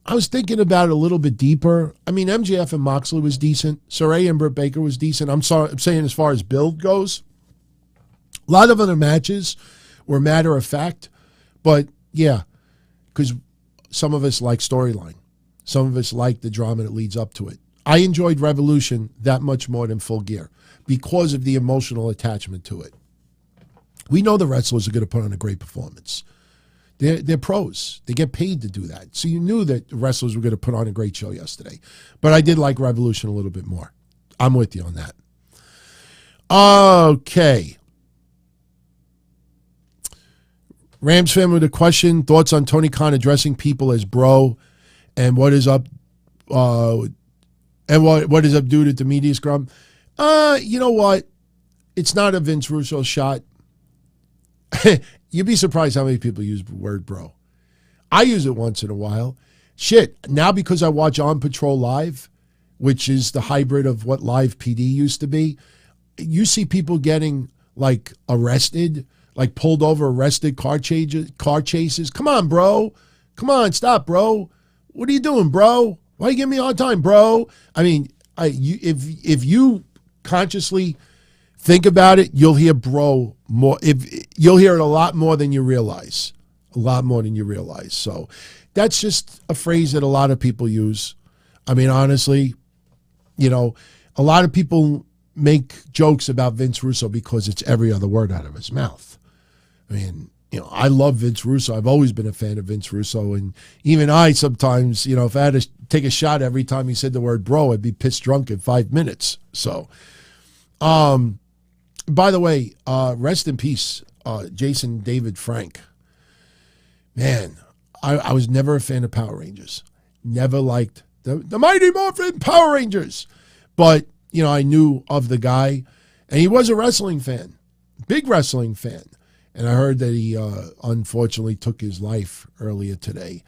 I was thinking about it a little bit deeper. I mean, MJF and Moxley was decent. Saraya and Britt Baker was decent. I'm saying as far as build goes, a lot of other matches were matter of fact. But yeah, because some of us like storyline. Some of us like the drama that leads up to it. I enjoyed Revolution that much more than Full Gear because of the emotional attachment to it. We know the wrestlers are going to put on a great performance. They're pros. They get paid to do that. So you knew that the wrestlers were going to put on a great show yesterday. But I did like Revolution a little bit more. I'm with you on that. Okay. Rams fan with a question. Thoughts on Tony Khan addressing people as bro, and what is up? What is up, dude, at the media scrum? You know what? It's not a Vince Russo shot. You'd be surprised how many people use the word bro. I use it once in a while. Shit, now because I watch On Patrol Live, which is the hybrid of what Live PD used to be, you see people getting, like, arrested, like pulled over, arrested, car chases. Come on, bro. Come on, stop, bro. What are you doing, bro? Why are you giving me a hard time, bro? I mean, if you consciously think about it, you'll hear bro more. You'll hear it a lot more than you realize. A lot more than you realize. So that's just a phrase that a lot of people use. I mean, honestly, you know, a lot of people make jokes about Vince Russo because it's every other word out of his mouth. I mean, you know, I love Vince Russo. I've always been a fan of Vince Russo. And even I sometimes, you know, if I had to take a shot every time he said the word bro, I'd be pissed drunk in 5 minutes. So, by the way, rest in peace, Jason David Frank. Man, I was never a fan of Power Rangers. Never liked the Mighty Morphin Power Rangers. But, you know, I knew of the guy. And he was a wrestling fan. Big wrestling fan. And I heard that he unfortunately took his life earlier today.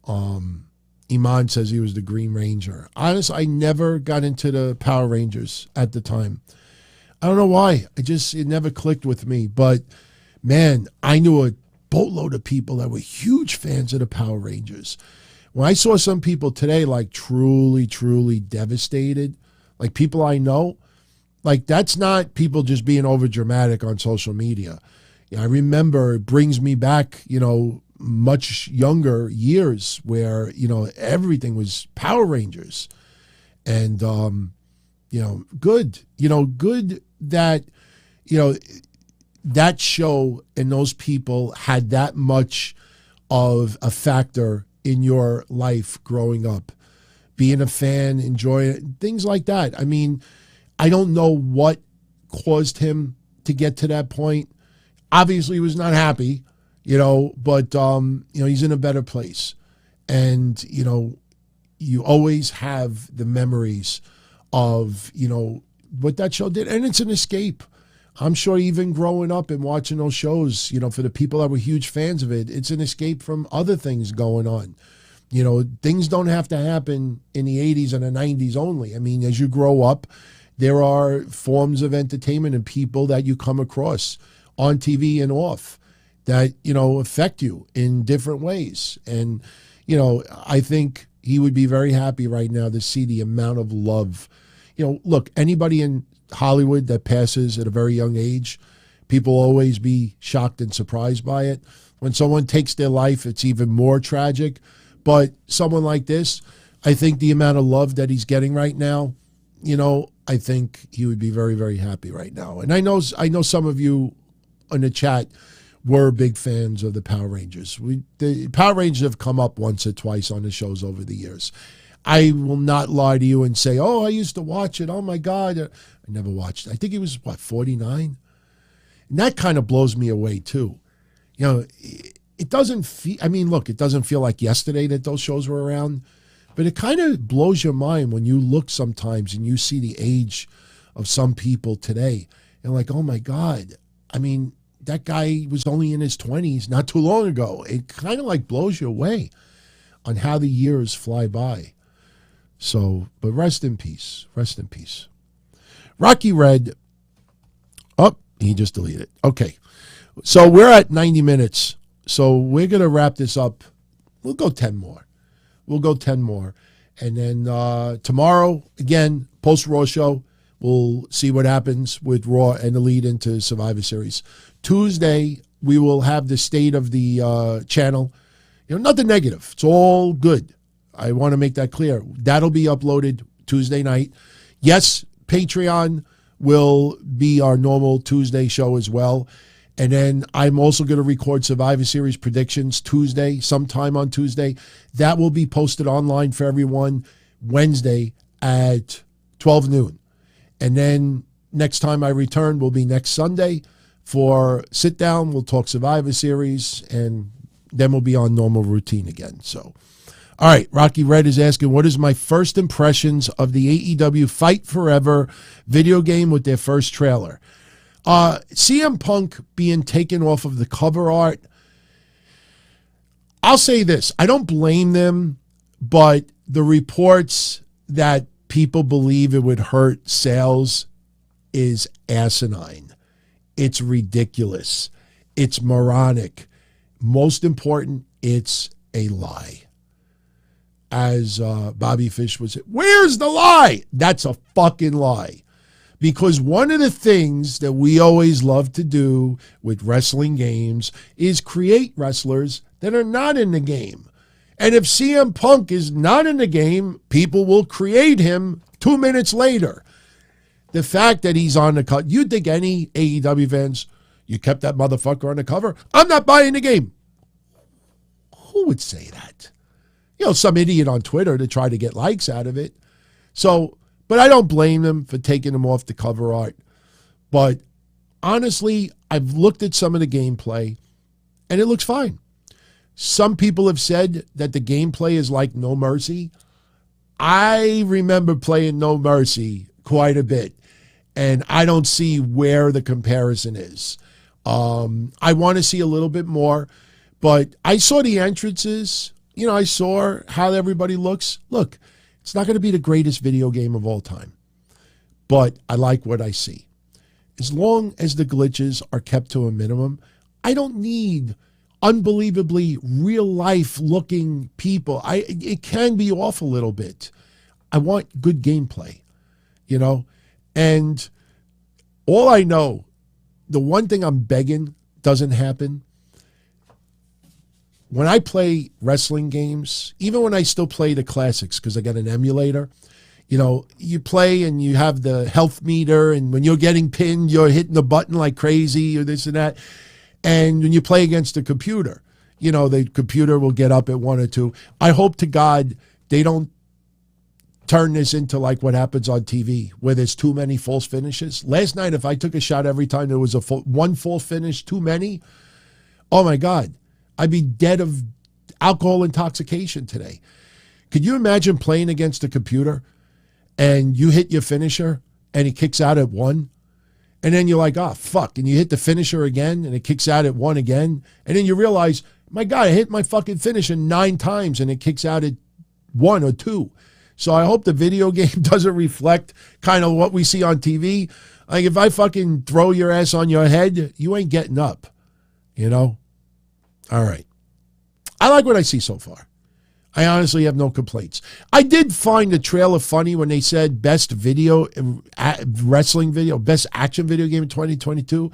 Iman says he was the Green Ranger. Honestly, I never got into the Power Rangers at the time. I don't know why. It never clicked with me. But, man, I knew a boatload of people that were huge fans of the Power Rangers. When I saw some people today, like, truly, truly devastated, like people I know, like, that's not people just being overdramatic on social media. I remember it brings me back, you know, much younger years where, you know, everything was Power Rangers. And, you know, good that, you know, that show and those people had that much of a factor in your life growing up. Being a fan, enjoying it, things like that. I mean, I don't know what caused him to get to that point. Obviously, he was not happy, you know, but, you know, he's in a better place. And, you know, you always have the memories of, you know, what that show did. And it's an escape. I'm sure even growing up and watching those shows, you know, for the people that were huge fans of it, it's an escape from other things going on. You know, things don't have to happen in the 80s and the 90s only. I mean, as you grow up, there are forms of entertainment and people that you come across on TV and off that, you know, affect you in different ways. And, you know, I think he would be very happy right now to see the amount of love. You know, look, anybody in Hollywood that passes at a very young age, people always be shocked and surprised by it. When someone takes their life, it's even more tragic. But someone like this, I think the amount of love that he's getting right now, you know, I think he would be very, very happy right now. And I know some of you in the chat were big fans of the Power Rangers. The Power Rangers have come up once or twice on the shows over the years. I will not lie to you and say, oh, I used to watch it. Oh, my God. I never watched it. I think he was, 49? And that kind of blows me away, too. You know, it doesn't feel, I mean, look, it doesn't feel like yesterday that those shows were around, but it kind of blows your mind when you look sometimes and you see the age of some people today. And like, oh, my God. I mean, that guy was only in his 20s not too long ago. It kind of like blows you away on how the years fly by. So, but rest in peace. Rest in peace. Rocky Red. Oh, he just deleted it. Okay. So we're at 90 minutes. So we're going to wrap this up. We'll go 10 more. we'll go 10 more. And then tomorrow, again, post-Raw show, we'll see what happens with Raw and the lead into Survivor Series. Tuesday, we will have the state of the channel. Nothing negative. It's all good. I want to make that clear. That'll be uploaded Tuesday night. Yes, Patreon will be our normal Tuesday show as well. And then I'm also going to record Survivor Series predictions Tuesday, sometime on Tuesday. That will be posted online for everyone Wednesday at 12 noon. And then next time I return will be next Sunday for Sit Down. We'll talk Survivor Series, and then we'll be on normal routine again. So, all right, Rocky Red is asking, what is my first impressions of the AEW Fight Forever video game with their first trailer? CM Punk being taken off of the cover art, I'll say this. I don't blame them, but the reports that people believe it would hurt sales is asinine. It's ridiculous. It's moronic. Most important, it's a lie. As Bobby Fish would say, where's the lie? That's a fucking lie. Because one of the things that we always love to do with wrestling games is create wrestlers that are not in the game. And if CM Punk is not in the game, people will create him 2 minutes later. The fact that he's on the cover, you'd think any AEW fans, you kept that motherfucker on the cover? I'm not buying the game. Who would say that? Some idiot on Twitter to try to get likes out of it. So, but I don't blame them for taking him off the cover art. But honestly, I've looked at some of the gameplay, and it looks fine. Some people have said that the gameplay is like No Mercy. I remember playing No Mercy quite a bit, and I don't see where the comparison is. I want to see a little bit more, but I saw the entrances. I saw how everybody looks. Look, it's not going to be the greatest video game of all time, but I like what I see. As long as the glitches are kept to a minimum, I don't need unbelievably real-life looking people. It can be off a little bit. I want good gameplay, and all I know, the one thing I'm begging doesn't happen. When I play wrestling games, even when I still play the classics, because I got an emulator, you play and you have the health meter, and when you're getting pinned, you're hitting the button like crazy or this and that. And when you play against the computer, the computer will get up at 1 or 2. I hope to God they don't turn this into like what happens on TV, where there's too many false finishes. Last night, if I took a shot every time there was one false finish too many, oh my God, I'd be dead of alcohol intoxication today. Could you imagine playing against a computer and you hit your finisher and it kicks out at 1? And then you're like, oh, fuck. And you hit the finisher again and it kicks out at 1 again. And then you realize, my God, I hit my fucking finisher 9 times and it kicks out at 1 or 2. So I hope the video game doesn't reflect kind of what we see on TV. Like if I fucking throw your ass on your head, you ain't getting up, All right. I like what I see so far. I honestly have no complaints. I did find the trailer funny when they said best video, wrestling video, best action video game in 2022.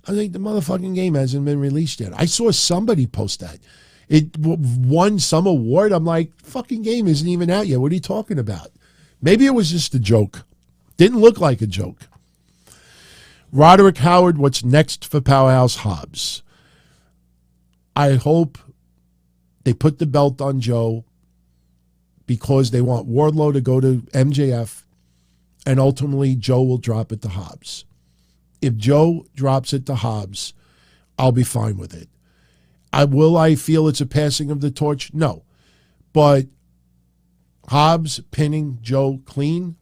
I think the motherfucking game hasn't been released yet. I saw somebody post that. It won some award. I'm like, fucking game isn't even out yet. What are you talking about? Maybe it was just a joke. Didn't look like a joke. Roderick Howard, what's next for Powerhouse Hobbs? I hope they put the belt on Joe because they want Wardlow to go to MJF, and ultimately Joe will drop it to Hobbs. If Joe drops it to Hobbs, I'll be fine with it. Will I feel it's a passing of the torch? No. But Hobbs pinning Joe clean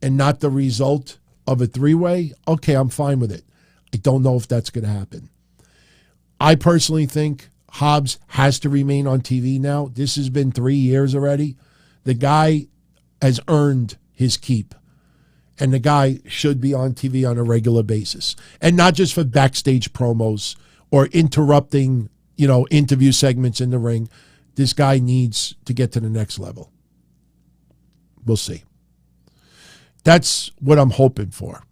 and not the result of a 3-way, okay, I'm fine with it. I don't know if that's going to happen. I personally think Hobbs has to remain on TV now. This has been 3 years already. The guy has earned his keep. And the guy should be on TV on a regular basis. And not just for backstage promos or interrupting, interview segments in the ring. this guy needs to get to the next level. We'll see. That's what I'm hoping for.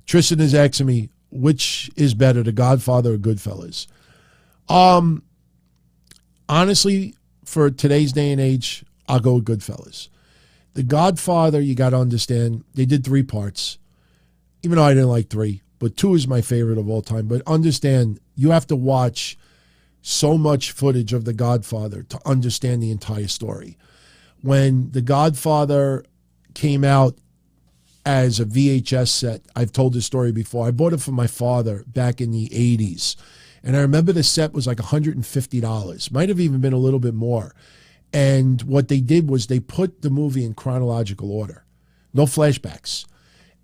Tristan is asking me, which is better, The Godfather or Goodfellas? Honestly, for today's day and age, I'll go with Goodfellas. The Godfather, you got to understand, they did 3 parts. Even though I didn't like 3, but 2 is my favorite of all time. But understand, you have to watch so much footage of The Godfather to understand the entire story. When The Godfather came out as a VHS set, I've told this story before. I bought it for my father back in the 80s. And I remember the set was like $150. Might have even been a little bit more. And what they did was they put the movie in chronological order. No flashbacks.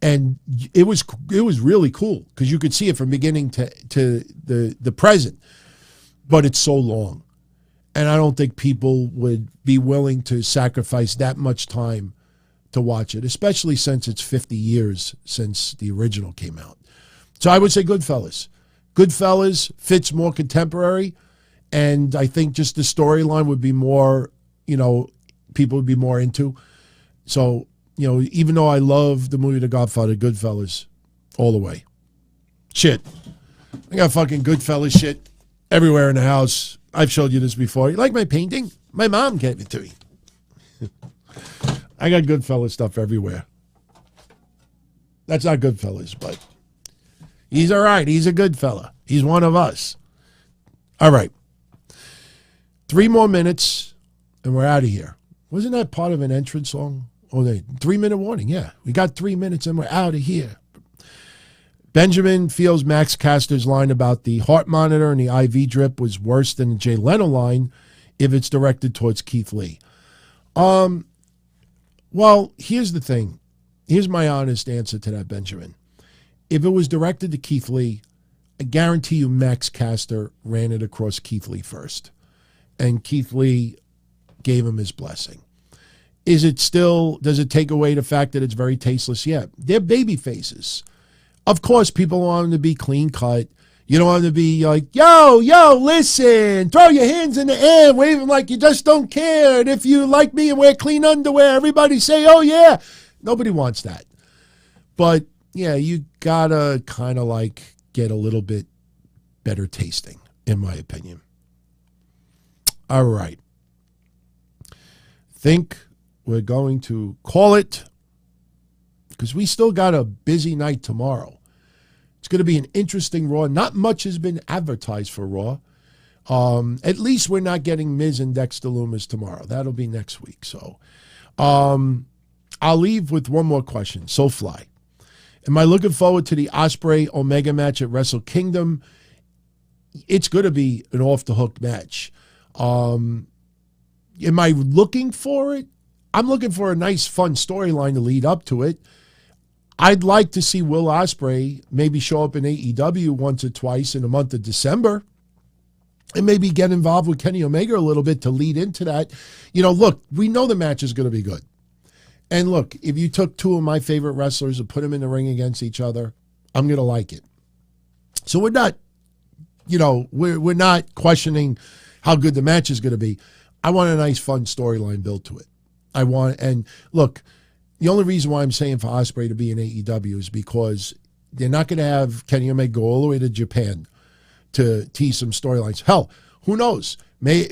And it was really cool because you could see it from beginning to the present. But it's so long. And I don't think people would be willing to sacrifice that much time to watch it, especially since it's 50 years since the original came out. So I would say Goodfellas. Goodfellas fits more contemporary, and I think just the storyline would be more, people would be more into. So, even though I love the movie The Godfather, Goodfellas, all the way. Shit. I got fucking Goodfellas shit everywhere in the house. I've showed you this before. You like my painting? My mom gave it to me. I got Goodfellas stuff everywhere. That's not Goodfellas, but he's all right. He's a good fella. He's one of us. All right. 3 more minutes, and we're out of here. Wasn't that part of an entrance song? Oh, 3-minute warning. Yeah, we got 3 minutes, and we're out of here. Benjamin feels Max Caster's line about the heart monitor and the IV drip was worse than the Jay Leno line if it's directed towards Keith Lee. Well, here's the thing. Here's my honest answer to that, Benjamin. If it was directed to Keith Lee, I guarantee you Max Caster ran it across Keith Lee first. And Keith Lee gave him his blessing. Does it take away the fact that it's very tasteless? Yeah. They're baby faces. Of course, people want them to be clean cut. You don't want them to be like, yo, listen, throw your hands in the air, wave them like you just don't care. And if you like me and wear clean underwear, everybody say, oh, yeah. Nobody wants that. But, yeah, you gotta kind of like get a little bit better tasting, in my opinion. All right. Think we're going to call it because we still got a busy night tomorrow. It's going to be an interesting Raw. Not much has been advertised for Raw. At least we're not getting Miz and Dexter Lumis tomorrow. That'll be next week. So I'll leave with one more question. SoFly. Am I looking forward to the Ospreay Omega match at Wrestle Kingdom? It's going to be an off-the-hook match. Am I looking for it? I'm looking for a nice, fun storyline to lead up to it. I'd like to see Will Ospreay maybe show up in AEW once or twice in the month of December and maybe get involved with Kenny Omega a little bit to lead into that. Look, we know the match is going to be good. And look, if you took 2 of my favorite wrestlers and put them in the ring against each other, I'm going to like it. So we're not, we're not questioning how good the match is going to be. I want a nice, fun storyline built to it. And look, the only reason why I'm saying for Ospreay to be in AEW is because they're not going to have Kenny Omega go all the way to Japan to tease some storylines. Hell, who knows? Maybe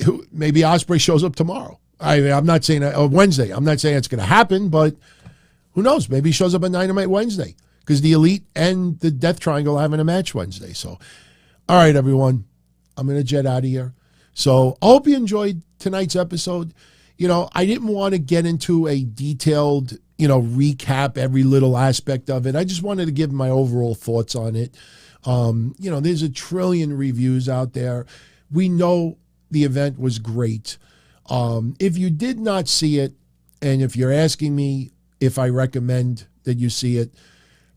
Ospreay shows up tomorrow. I'm not saying or Wednesday. I'm not saying it's going to happen, but who knows? Maybe he shows up on Dynamite Wednesday because the Elite and the Death Triangle are having a match Wednesday. So, all right, everyone, I'm going to jet out of here. So I hope you enjoyed tonight's episode. I didn't want to get into a detailed, recap every little aspect of it. I just wanted to give my overall thoughts on it. There's a trillion reviews out there. We know the event was great. If you did not see it, and if you're asking me if I recommend that you see it,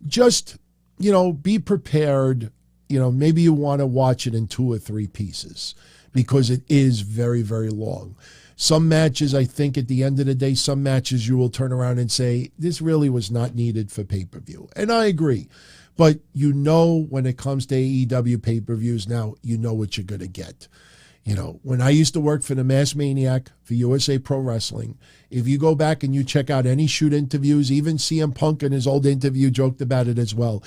just, be prepared. Maybe you want to watch it in 2 or 3 pieces because it is very, very long. Some matches, I think at the end of the day, some matches you will turn around and say, this really was not needed for pay-per-view. And I agree. But when it comes to AEW pay-per-views now, you know what you're going to get. You know, when I used to work for the Mass Maniac for USA Pro Wrestling, if you go back and you check out any shoot interviews, even CM Punk in his old interview joked about it as well.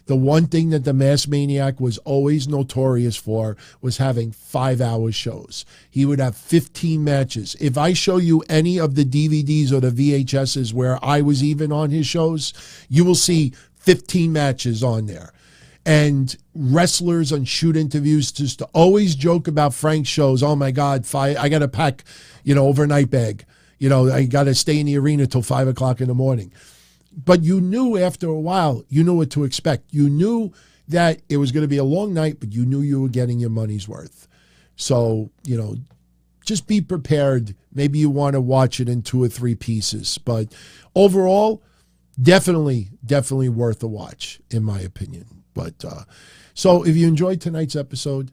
The one thing that the Mass Maniac was always notorious for was having 5-hour shows. He would have 15 matches. If I show you any of the DVDs or the VHSs where I was even on his shows, you will see 15 matches on there. And wrestlers on shoot interviews just to always joke about Frank's shows. Oh my God, I got to pack, overnight bag. I got to stay in the arena till 5 o'clock in the morning. But you knew after a while, you knew what to expect. You knew that it was going to be a long night, but you knew you were getting your money's worth. So, just be prepared. Maybe you want to watch it in 2 or 3 pieces. But overall, definitely worth a watch, in my opinion. But so if you enjoyed tonight's episode,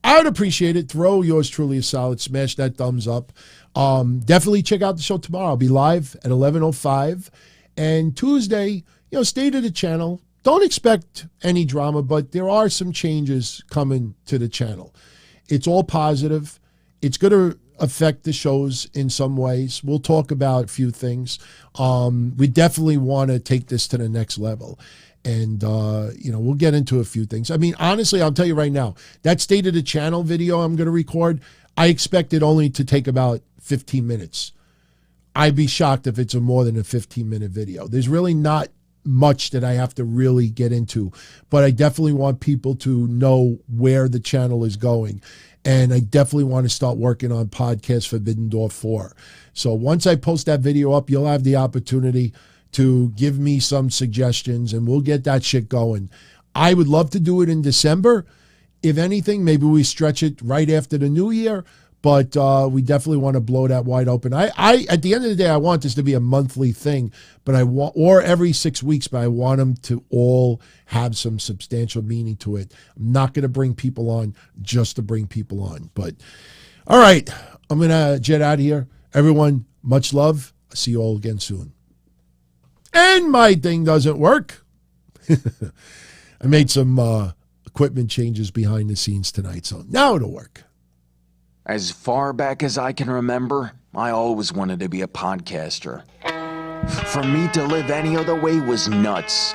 I would appreciate it. Throw yours truly a solid. Smash that thumbs up. Definitely check out the show tomorrow. I'll be live at 11:05. And Tuesday, stay to the channel. Don't expect any drama, but there are some changes coming to the channel. It's all positive. It's going to affect the shows in some ways. We'll talk about a few things. We definitely want to take this to the next level. And, we'll get into a few things. I mean, honestly, I'll tell you right now, that State of the Channel video I'm going to record, I expect it only to take about 15 minutes. I'd be shocked if it's more than a 15-minute video. There's really not much that I have to really get into, but I definitely want people to know where the channel is going. And I definitely want to start working on Podcast Forbidden Door 4. So once I post that video up, you'll have the opportunity to give me some suggestions, and we'll get that shit going. I would love to do it in December. If anything, maybe we stretch it right after the new year, but we definitely want to blow that wide open. I at the end of the day, I want this to be a monthly thing, but or every 6 weeks, but I want them to all have some substantial meaning to it. I'm not going to bring people on just to bring people on. But all right, I'm going to jet out of here. Everyone, much love. I'll see you all again soon. And my thing doesn't work. I made some equipment changes behind the scenes tonight, so now it'll work. As far back as I can remember, I always wanted to be a podcaster. For me to live any other way was nuts.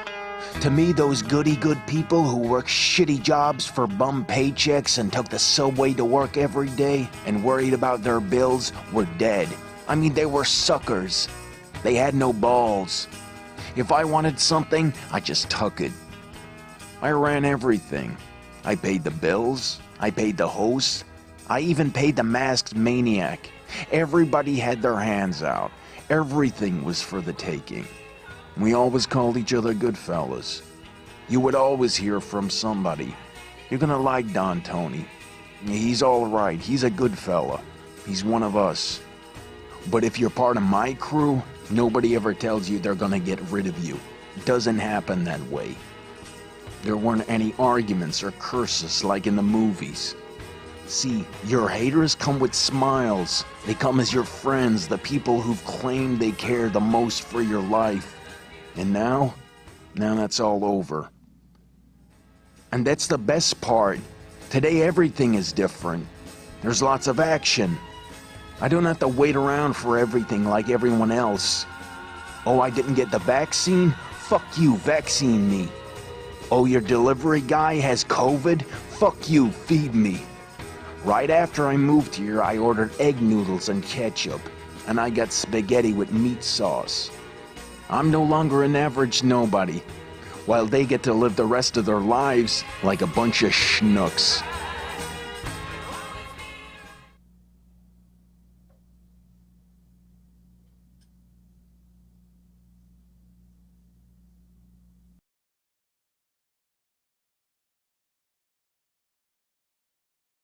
To me, those goody-good people who worked shitty jobs for bum paychecks and took the subway to work every day and worried about their bills were dead. I mean, they were suckers. They had no balls. If I wanted something, I just took it. I ran everything. I paid the bills. I paid the host. I even paid the masked maniac. Everybody had their hands out. Everything was for the taking. We always called each other good fellas. You would always hear from somebody. You're gonna like Don Tony. He's all right. He's a good fella. He's one of us. But if you're part of my crew, nobody ever tells you they're gonna get rid of you. It doesn't happen that way. There weren't any arguments or curses like in the movies. See, your haters come with smiles. They come as your friends, the people who've claimed they care the most for your life. And now that's all over. And that's the best part. Today everything is different. There's lots of action. I don't have to wait around for everything like everyone else. Oh, I didn't get the vaccine? Fuck you, vaccine me. Oh, your delivery guy has COVID? Fuck you, feed me. Right after I moved here, I ordered egg noodles and ketchup, and I got spaghetti with meat sauce. I'm no longer an average nobody, while they get to live the rest of their lives like a bunch of schnooks.